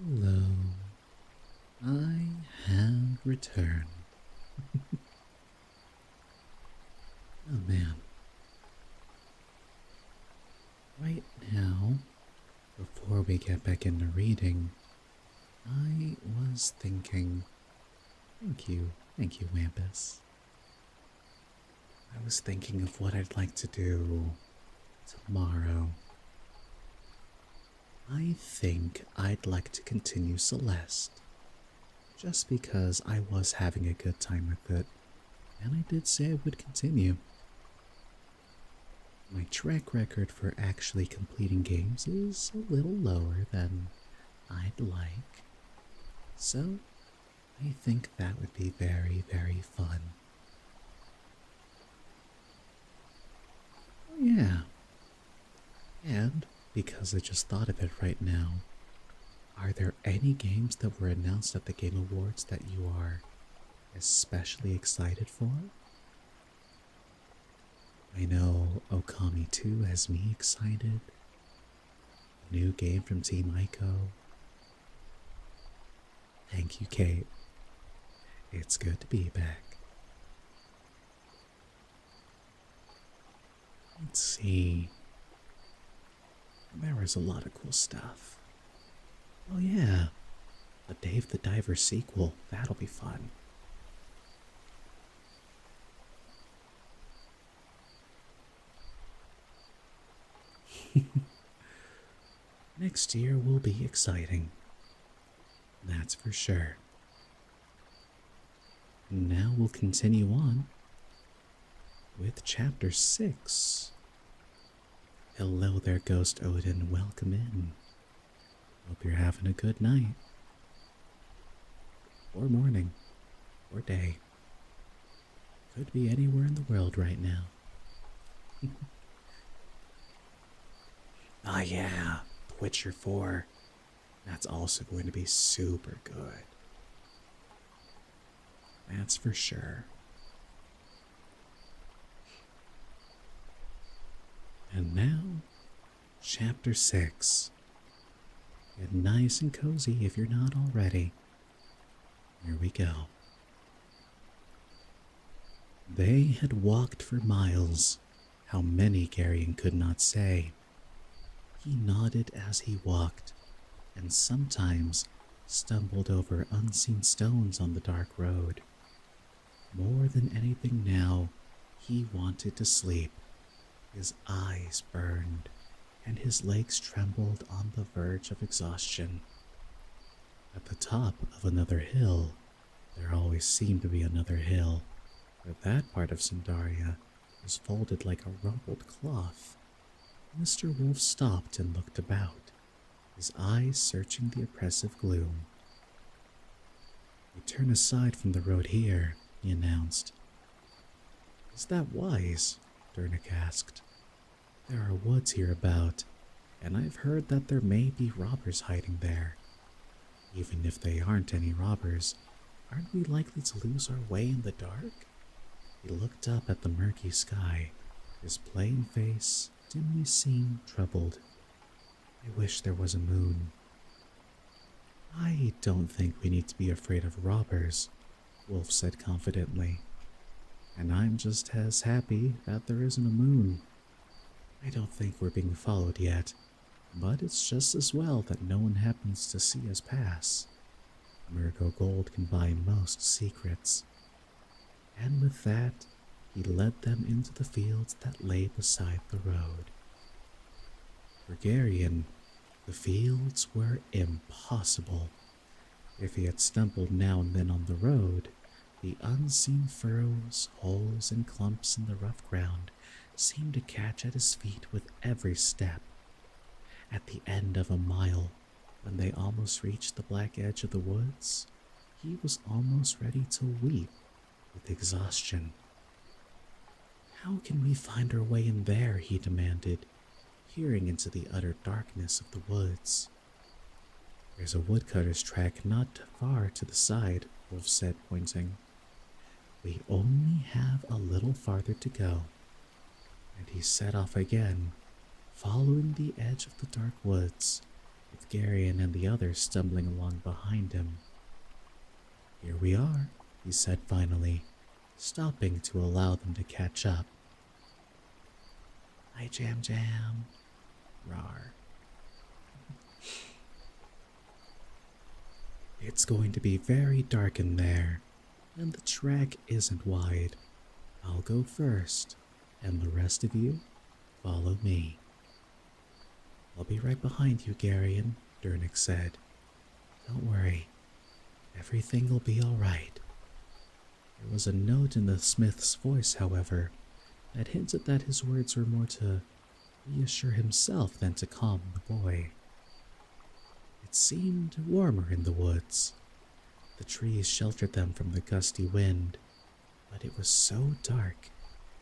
Hello, I have returned. Oh man. Right now, before we get back into reading, I was thinking, thank you, Wampus. I was thinking of what I'd like to do tomorrow. I think I'd like to continue Celeste, just because I was having a good time with it, and I did say I would continue. My track record for actually completing games is a little lower than I'd like, so I think that would be very, very fun. Oh, yeah. And because I just thought of it right now, are there any games that were announced at the Game Awards that you are especially excited for? I know Okami 2 has me excited. A new game from Team Ico. Thank you, Kate. It's good to be back. Let's see. There was a lot of cool stuff. Oh yeah, a Dave the Diver sequel. That'll be fun. Next year will be exciting. That's for sure. Now we'll continue on with Chapter 6. Hello there, Ghost Odin. Welcome in. Hope you're having a good night. Or morning. Or day. Could be anywhere in the world right now. Ah, yeah. The Witcher 4. That's also going to be super good. That's for sure. And now, Chapter 6. Get nice and cozy if you're not already. Here we go. They had walked for miles. How many Garion could not say. He nodded as he walked, and sometimes stumbled over unseen stones on the dark road. More than anything now, he wanted to sleep. His eyes burned, and his legs trembled on the verge of exhaustion. At the top of another hill, there always seemed to be another hill, but that part of Sindaria was folded like a rumpled cloth. Mr. Wolf stopped and looked about, his eyes searching the oppressive gloom. "We turn aside from the road here," he announced. "Is that wise?" Durnick asked. "There are woods here about, and I've heard that there may be robbers hiding there. Even if they aren't any robbers, aren't we likely to lose our way in the dark?" He looked up at the murky sky, his plain face dimly seen troubled. "I wish there was a moon." "I don't think we need to be afraid of robbers," Wolf said confidently. "And I'm just as happy that there isn't a moon. I don't think we're being followed yet, but it's just as well that no one happens to see us pass. Murgo Gold can buy most secrets." And with that, he led them into the fields that lay beside the road. For Garion, the fields were impossible. If he had stumbled now and then on the road, the unseen furrows, holes, and clumps in the rough ground seemed to catch at his feet with every step. At the end of a mile, when they almost reached the black edge of the woods, he was almost ready to weep with exhaustion. "How can we find our way in there?" he demanded, peering into the utter darkness of the woods. "There's a woodcutter's track not far to the side," Wolf said, pointing. "We only have a little farther to go." And he set off again, following the edge of the dark woods, with Garion and the others stumbling along behind him. "Here we are," he said finally, stopping to allow them to catch up. "Hi, Jam Jam." Rawr. "It's going to be very dark in there, and the track isn't wide. I'll go first, and the rest of you follow me." "I'll be right behind you, Garion," Durnick said. "Don't worry. Everything will be all right." There was a note in the smith's voice, however, that hinted that his words were more to reassure himself than to calm the boy. It seemed warmer in the woods. The trees sheltered them from the gusty wind, but it was so dark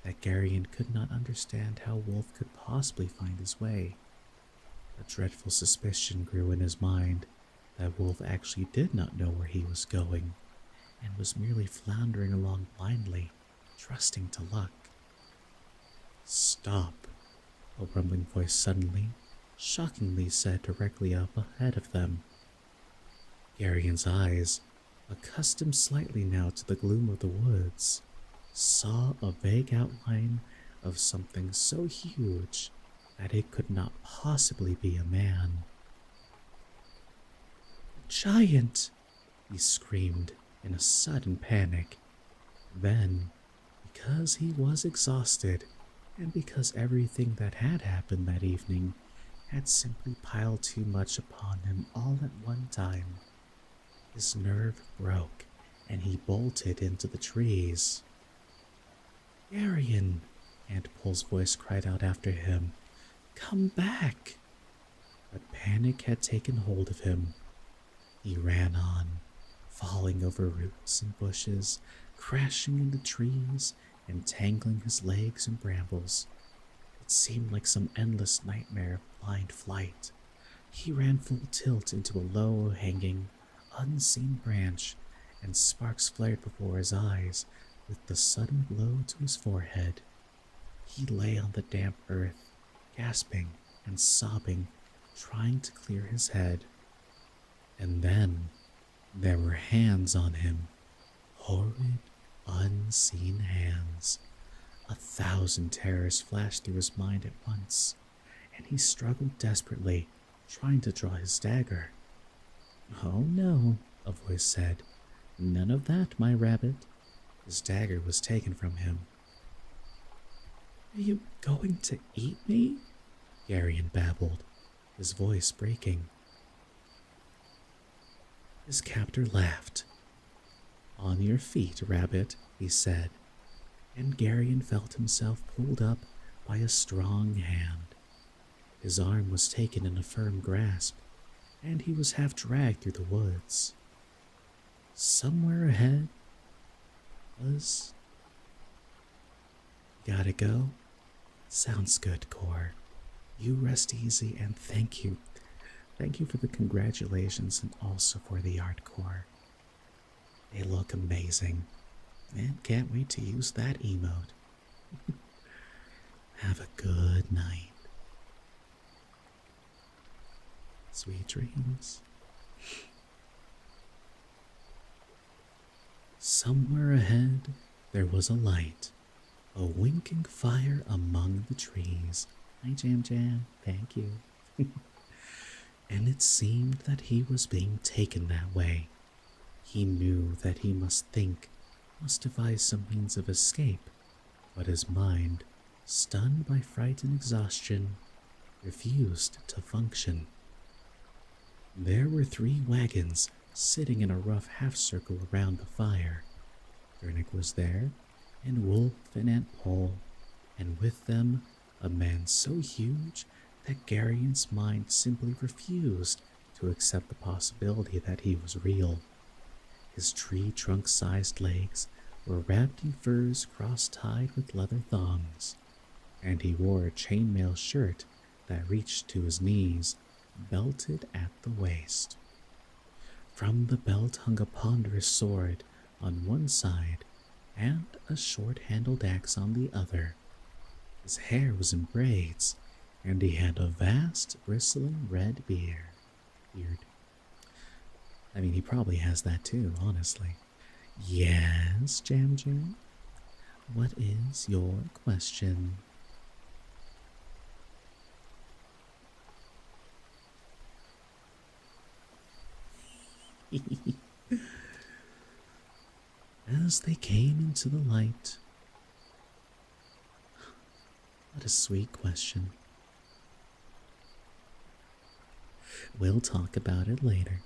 that Garion could not understand how Wolf could possibly find his way. A dreadful suspicion grew in his mind that Wolf actually did not know where he was going, and was merely floundering along blindly, trusting to luck. "Stop," a rumbling voice suddenly, shockingly said directly up ahead of them. Garion's eyes, accustomed slightly now to the gloom of the woods, saw a vague outline of something so huge that it could not possibly be a man. "A giant!" he screamed in a sudden panic. Then, because he was exhausted, and because everything that had happened that evening had simply piled too much upon him all at one time, his nerve broke and he bolted into the trees. "Garion!" Aunt Pole's voice cried out after him. "Come back!" But panic had taken hold of him. He ran on, falling over roots and bushes, crashing into trees, and tangling his legs in brambles. It seemed like some endless nightmare of blind flight. He ran full tilt into a low-hanging, unseen branch, and sparks flared before his eyes with the sudden blow to his forehead. He lay on the damp earth, gasping and sobbing, trying to clear his head. And then there were hands on him, horrid, unseen hands. 1,000 terrors flashed through his mind at once, and he struggled desperately, trying to draw his dagger. "Oh no," a voice said. "None of that, my rabbit." His dagger was taken from him. "Are you going to eat me?" Garion babbled, his voice breaking. His captor laughed. "On your feet, rabbit," he said, and Garion felt himself pulled up by a strong hand. His arm was taken in a firm grasp, and he was half dragged through the woods. Somewhere ahead was... "Gotta go? Sounds good, Core. You rest easy, and thank you. Thank you for the congratulations and also for the art, Core. They look amazing, and can't wait to use that emote. Have a good night. Sweet dreams." Somewhere ahead there was a light, a winking fire among the trees. "Hi, Jam Jam, thank you." And it seemed that he was being taken that way. He knew that he must think, must devise some means of escape, but his mind, stunned by fright and exhaustion, refused to function. There were 3 wagons sitting in a rough half-circle around the fire. Vernick was there, and Wolf and Aunt Pole, and with them a man so huge that Garion's mind simply refused to accept the possibility that he was real. His tree trunk-sized legs were wrapped in furs cross-tied with leather thongs, and he wore a chainmail shirt that reached to his knees, belted at the waist. From the belt hung a ponderous sword on one side and a short-handled axe on the other. His hair was in braids, and he had a vast, bristling red beard. I mean, he probably has that too, honestly. "Yes, Jam Jam? What is your question?" As they came into the light. What a sweet question. We'll talk about it later.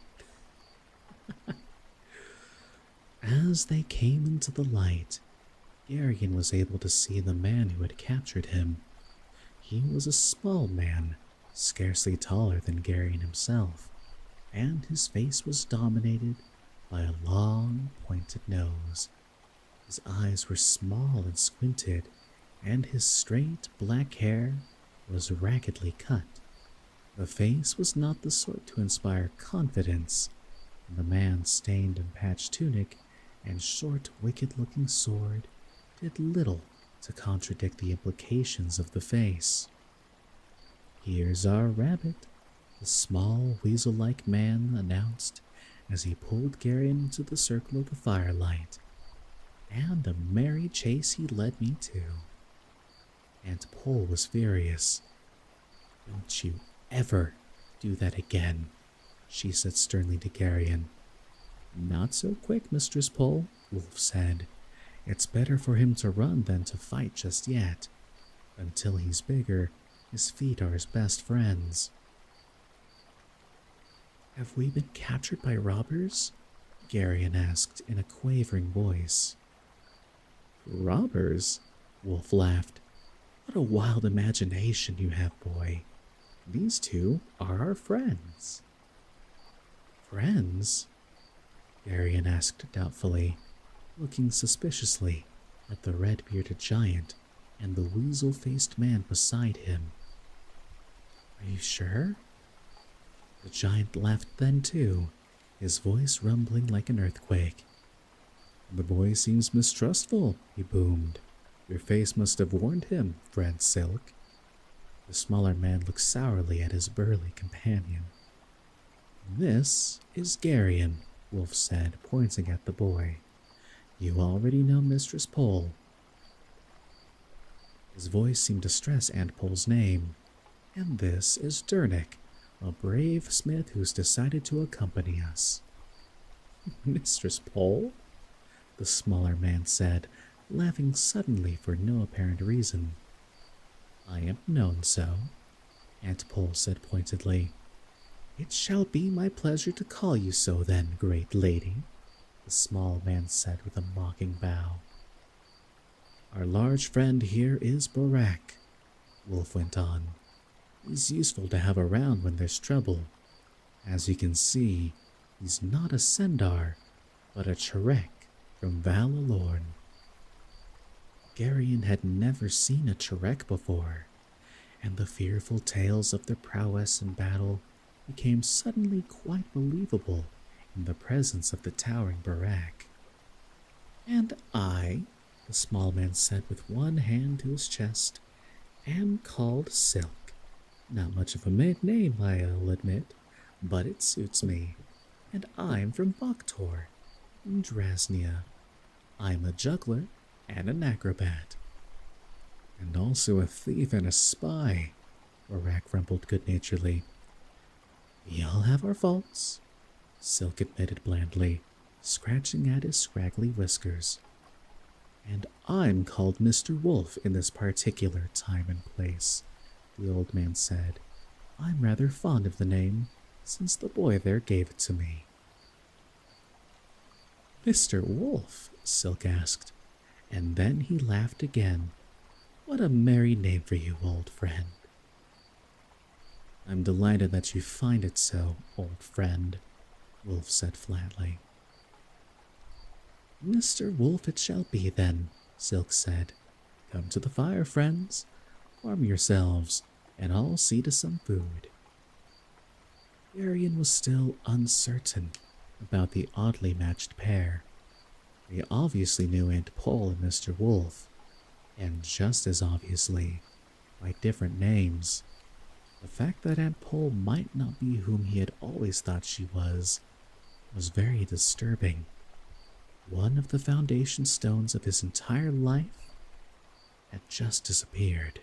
As they came into the light, Garion was able to see the man who had captured him. He was a small man, scarcely taller than Garion himself, and his face was dominated by a long, pointed nose. His eyes were small and squinted, and his straight black hair was raggedly cut. The face was not the sort to inspire confidence, and the man's stained and patched tunic and short, wicked-looking sword did little to contradict the implications of the face. "Here's our rabbit," the small, weasel-like man announced as he pulled Garion into the circle of the firelight. "And a merry chase he led me to." Aunt Pole was furious. "Don't you ever do that again," she said sternly to Garion. "Not so quick, Mistress Pole," Wolf said. "It's better for him to run than to fight just yet. Until he's bigger, his feet are his best friends." "Have we been captured by robbers?" Garion asked in a quavering voice. "Robbers?" Wolf laughed. "What a wild imagination you have, boy. These two are our friends." "Friends?" Garion asked doubtfully, looking suspiciously at the red-bearded giant and the weasel-faced man beside him. "Are you sure?" The giant laughed then too, his voice rumbling like an earthquake. "The boy seems mistrustful," he boomed. "Your face must have warned him, friend Silk." The smaller man looked sourly at his burly companion. "This is Garion," Wolf said, pointing at the boy. "You already know Mistress Pole." His voice seemed to stress Aunt Pole's name. "And this is Durnick, a brave smith who's decided to accompany us." "Mistress Pole?" the smaller man said, laughing suddenly for no apparent reason. "I am known so," Aunt Pole said pointedly. "It shall be my pleasure to call you so then, great lady," the small man said with a mocking bow. "Our large friend here is Borak," Wolf went on. "He's useful to have around when there's trouble. As you can see, he's not a Cendar, but a Charek from Valalorn." Garion had never seen a Charek before, and the fearful tales of their prowess in battle became suddenly quite believable in the presence of the towering Borak. "And I," the small man said with one hand to his chest, "am called Silk. Not much of a name, I'll admit, but it suits me. And I'm from Boktor, in Drasnia. I'm a juggler and an acrobat." "And also a thief and a spy," Borak rumbled good-naturedly. "We all have our faults," Silk admitted blandly, scratching at his scraggly whiskers. "And I'm called Mr. Wolf in this particular time and place," the old man said. "I'm rather fond of the name, since the boy there gave it to me." "Mr. Wolf?" Silk asked, and then he laughed again. "What a merry name for you, old friend." "I'm delighted that you find it so, old friend," Wolf said flatly. "Mr. Wolf it shall be then," Silk said. "Come to the fire, friends. Warm yourselves, and I'll see to some food." Garion was still uncertain about the oddly matched pair. They obviously knew Aunt Pole and Mr. Wolf, and just as obviously, by different names. The fact that Aunt Pole might not be whom he had always thought she was very disturbing. One of the foundation stones of his entire life had just disappeared.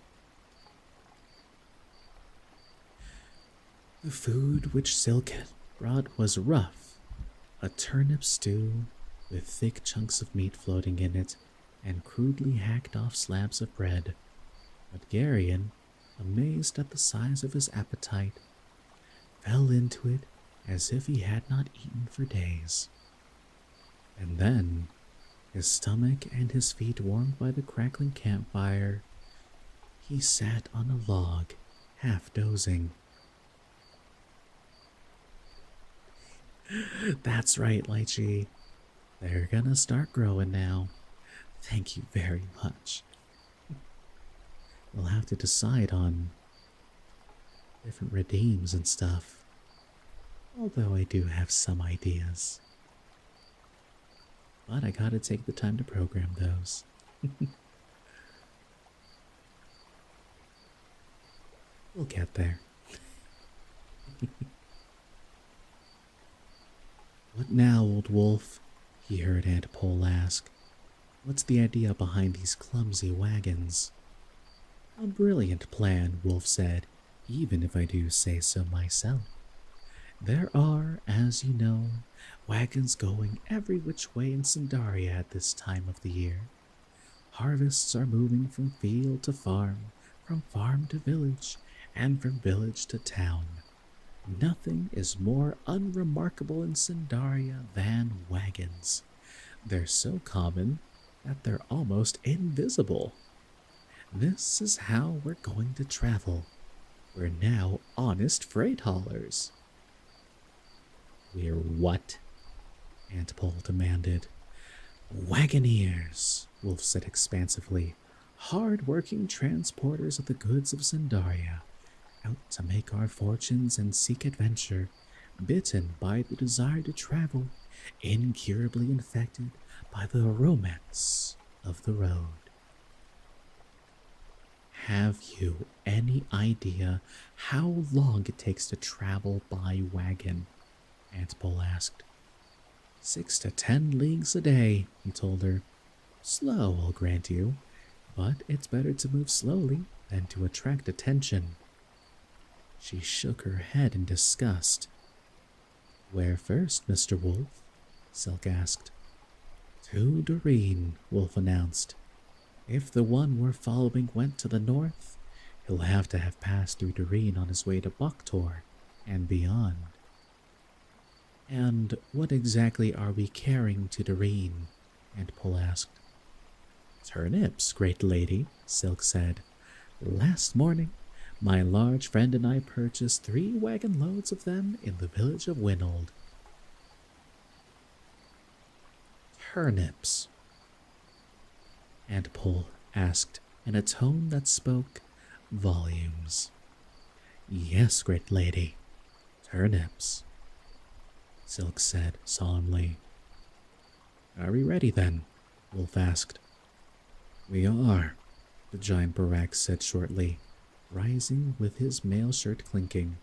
The food which Silk had brought was rough, a turnip stew with thick chunks of meat floating in it and crudely hacked off slabs of bread. But Garion, amazed at the size of his appetite, fell into it as if he had not eaten for days. And then His stomach and his feet warmed by the crackling campfire, he sat on a log, half dozing. That's right, Lychee. They're gonna start growing now. Thank you very much. We'll have to decide on different redeems and stuff. Although I do have some ideas. But I gotta take the time to program those. We'll get there. What now, old wolf? He heard Aunt Pole ask. What's the idea behind these clumsy wagons? A brilliant plan, Wolf said, even if I do say so myself. There are, as you know, wagons going every which way in Sandaria at this time of the year. Harvests are moving from field to farm, from farm to village, and from village to town. Nothing is more unremarkable in Sandaria than wagons. They're so common that they're almost invisible. This is how we're going to travel. We're now honest freight haulers. We're what? Aunt Pole demanded. Wagoneers, Wolf said expansively. Hard-working transporters of the goods of Sandaria, out to make our fortunes and seek adventure, bitten by the desire to travel, incurably infected by the romance of the road. Have you any idea how long it takes to travel by wagon? Aunt Pole asked. 6 to 10 leagues a day, he told her. Slow, I'll grant you, but it's better to move slowly than to attract attention. She shook her head in disgust. Where first, Mr. Wolf? Silk asked. To Doreen, Wolf announced. If the one we're following went to the north, he'll have to have passed through Doreen on his way to Boktor and beyond. And what exactly are we carrying to Doreen? Aunt Pole asked. Turnips, great lady, Silk said. Last morning, my large friend and I purchased 3 wagon loads of them in the village of Winold. Turnips? Aunt Pole asked in a tone that spoke volumes. Yes, great lady, turnips, Silk said solemnly. Are we ready then? Wolf asked. We are, the giant Barak said shortly, rising with his mail shirt clinking.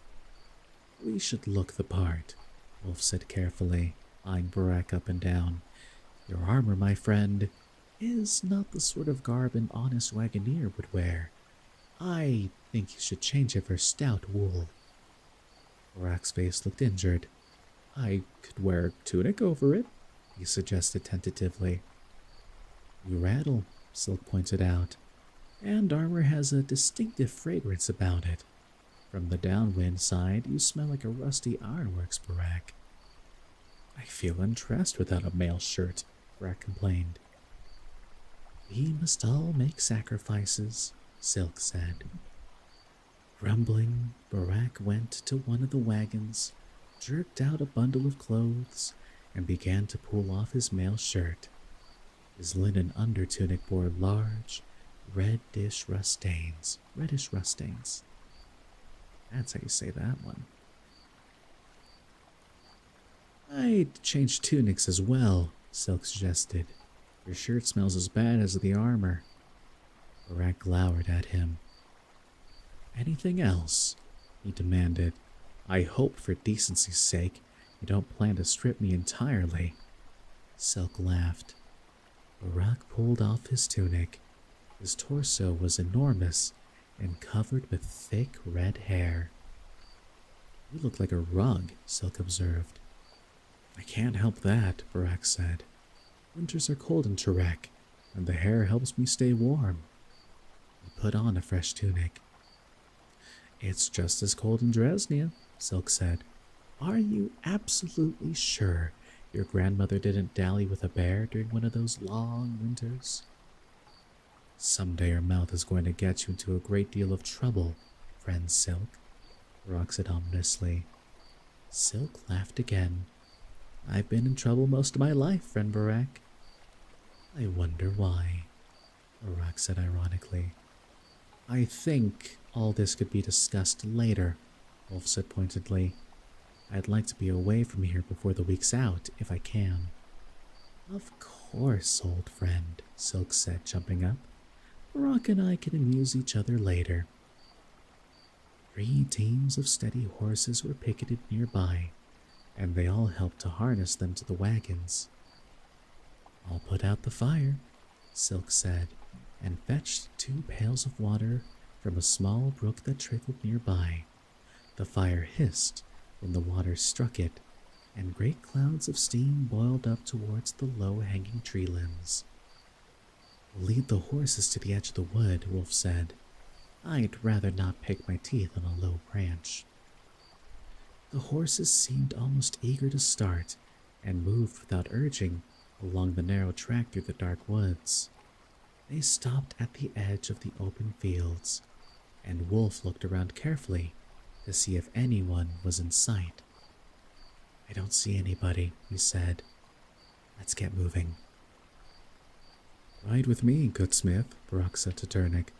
We should look the part, Wolf said carefully, eyeing Barak up and down. Your armor, my friend, is not the sort of garb an honest wagoner would wear. I think you should change it for stout wool. Barak's face looked injured. I could wear a tunic over it, he suggested tentatively. You rattle, Silk pointed out, and armor has a distinctive fragrance about it. From the downwind side, you smell like a rusty ironworks, Barak. I feel undressed without a mail shirt, Barak complained. We must all make sacrifices, Silk said. Grumbling, Barak went to one of the wagons, jerked out a bundle of clothes, and began to pull off his mail shirt. His linen undertunic bore large, reddish rust stains. That's how you say that one. I'd change tunics as well, Silk suggested. Your shirt smells as bad as the armor. Barak glowered at him. Anything else? He demanded. I hope for decency's sake you don't plan to strip me entirely. Silk laughed. Barak pulled off his tunic. His torso was enormous and covered with thick red hair. You look like a rug, Silk observed. I can't help that, Barak said. Winters are cold in Turek, and the hair helps me stay warm. He put on a fresh tunic. It's just as cold in Dresnia, Silk said. Are you absolutely sure Your grandmother didn't dally with a bear during one of those long winters? Someday your mouth is going to get you into a great deal of trouble, friend Silk, Barak said ominously. Silk laughed again. I've been in trouble most of my life, friend Barak. I wonder why, Barak said ironically. I think all this could be discussed later, Wolf said pointedly. I'd like to be away from here before the week's out, if I can. Of course, old friend, Silk said, jumping up. Barak and I can amuse each other later. 3 teams of steady horses were picketed nearby, and they all helped to harness them to the wagons. I'll put out the fire, Silk said, and fetched 2 pails of water from a small brook that trickled nearby. The fire hissed when the water struck it, and great clouds of steam boiled up towards the low-hanging tree limbs. We'll lead the horses to the edge of the wood, Wolf said. I'd rather not pick my teeth on a low branch. The horses seemed almost eager to start, and moved without urging along the narrow track through the dark woods. They stopped at the edge of the open fields, and Wolf looked around carefully to see if anyone was in sight. I don't see anybody, he said. Let's get moving. Ride with me, good smith, Barak said to Turnic.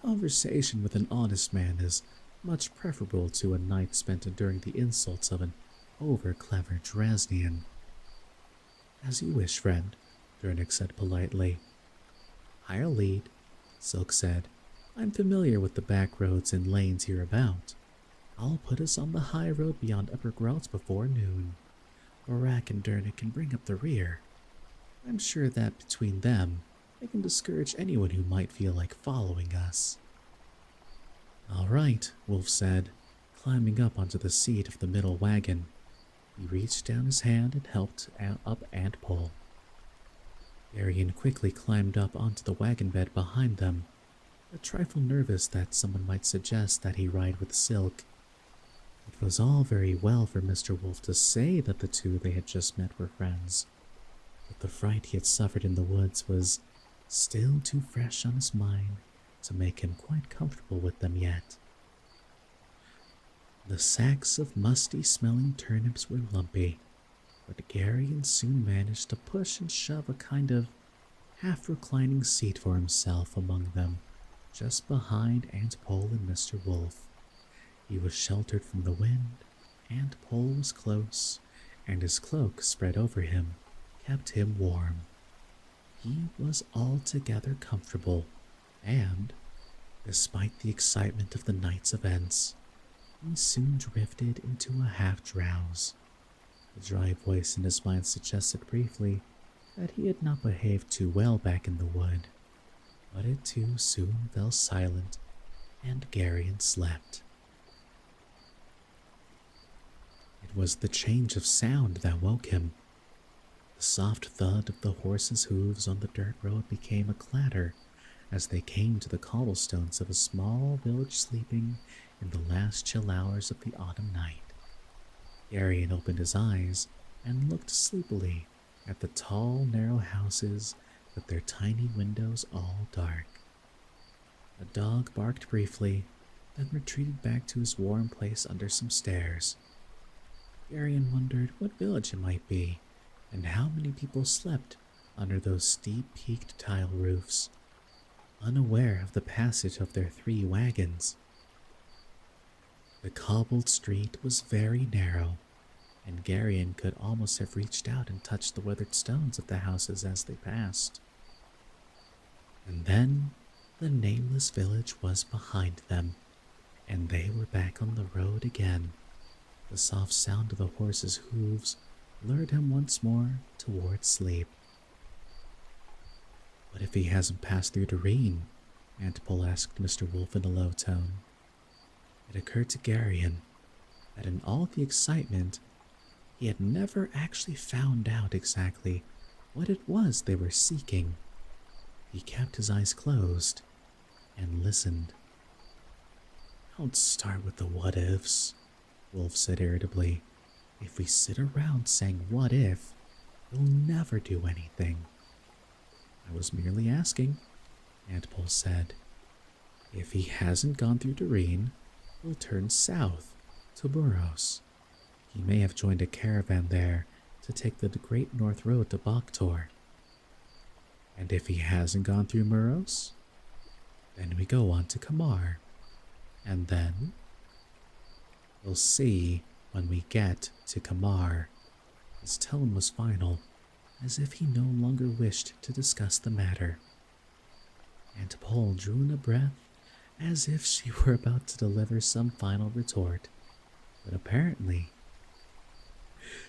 Conversation with an honest man is much preferable to a night spent enduring the insults of an over-clever Draznian. As you wish, friend, Turnic said politely. I'll lead, Silk said. I'm familiar with the back roads and lanes hereabout. I'll put us on the high road beyond Upper Groats before noon. Barak and Turnic can bring up the rear. I'm sure that between them, they can discourage anyone who might feel like following us. All right, Wolf said, climbing up onto the seat of the middle wagon. He reached down his hand and helped up and pull. Arian quickly climbed up onto the wagon bed behind them, a trifle nervous that someone might suggest that he ride with Silk. It was all very well for Mr. Wolf to say that the 2 they had just met were friends, but the fright he had suffered in the woods was still too fresh on his mind to make him quite comfortable with them yet. The sacks of musty-smelling turnips were lumpy, but Garion soon managed to push and shove a kind of half-reclining seat for himself among them, just behind Aunt Pole and Mr. Wolf. He was sheltered from the wind, Aunt Pole was close, and his cloak spread over him kept him warm. He was altogether comfortable, and, despite the excitement of the night's events, he soon drifted into a half-drowse. The dry voice in his mind suggested briefly that he had not behaved too well back in the wood, but it too soon fell silent, and Garion slept. It was the change of sound that woke him. The soft thud of the horses' hooves on the dirt road became a clatter as they came to the cobblestones of a small village sleeping in the last chill hours of the autumn night. Garion opened his eyes and looked sleepily at the tall, narrow houses with their tiny windows all dark. A dog barked briefly, then retreated back to his warm place under some stairs. Garion wondered what village it might be, and how many people slept under those steep-peaked tile roofs, unaware of the passage of their 3 wagons. The cobbled street was very narrow, and Garion could almost have reached out and touched the weathered stones of the houses as they passed. And then the nameless village was behind them, and they were back on the road again. The soft sound of the horses' hooves lured him once more toward sleep. What if he hasn't passed through Doreen? Aunt Pole asked Mr. Wolf in a low tone. It occurred to Garion that in all the excitement, he had never actually found out exactly what it was they were seeking. He kept his eyes closed and listened. Don't start with the what-ifs, Wolf said irritably. If we sit around saying what if, you'll never do anything. I was merely asking, Aunt Pole said. If he hasn't gone through Doreen, he'll turn south to Burros. He may have joined a caravan there to take the Great North Road to Baktor. And if he hasn't gone through Muros, then we go on to Kamar. And then we'll see when we get to Kamar. His tone was final, as if he no longer wished to discuss the matter. Aunt Pole drew in a breath as if she were about to deliver some final retort, but apparently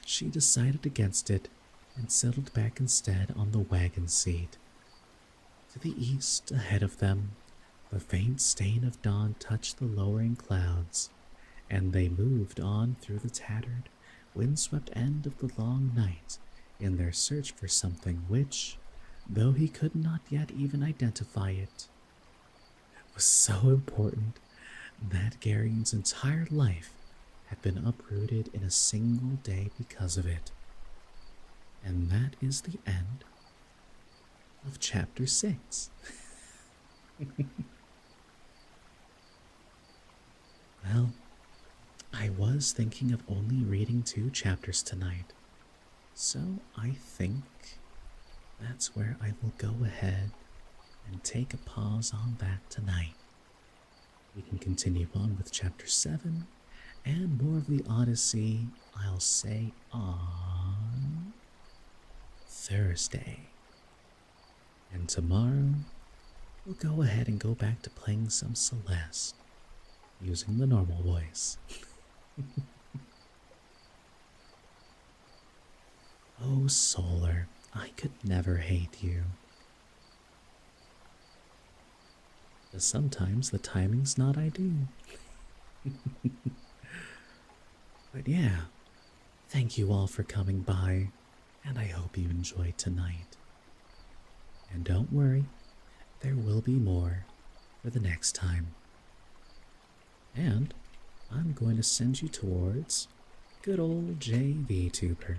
she decided against it and settled back instead on the wagon seat. To the east, ahead of them, the faint stain of dawn touched the lowering clouds, and they moved on through the tattered, windswept end of the long night in their search for something which, though he could not yet even identify it, was so important that Garion's entire life had been uprooted in a single day because of it. And that is the end of chapter 6. Well, I was thinking of only reading 2 chapters tonight, so I think that's where I will go ahead and take a pause on that tonight. We can continue on with chapter 7 and more of the Odyssey, I'll say, on Thursday. And tomorrow, we'll go ahead and go back to playing some Celeste, using the normal voice. Oh, Solar, I could never hate you. But sometimes the timing's not ideal. But yeah, thank you all for coming by, and I hope you enjoyed tonight. And don't worry, there will be more for the next time. And I'm going to send you towards good old Vtuber,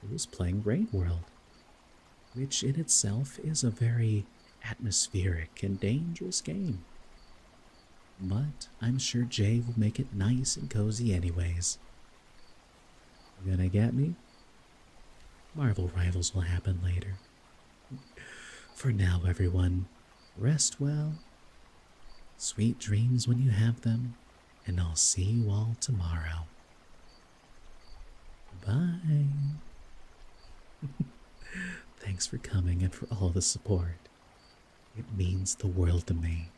who is playing Raid World, which in itself is a very atmospheric and dangerous game. But I'm sure Jay will make it nice and cozy anyways. You gonna get me? Marvel Rivals will happen later. For now, everyone, rest well, sweet dreams when you have them, and I'll see you all tomorrow. Bye. Thanks for coming and for all the support. It means the world to me.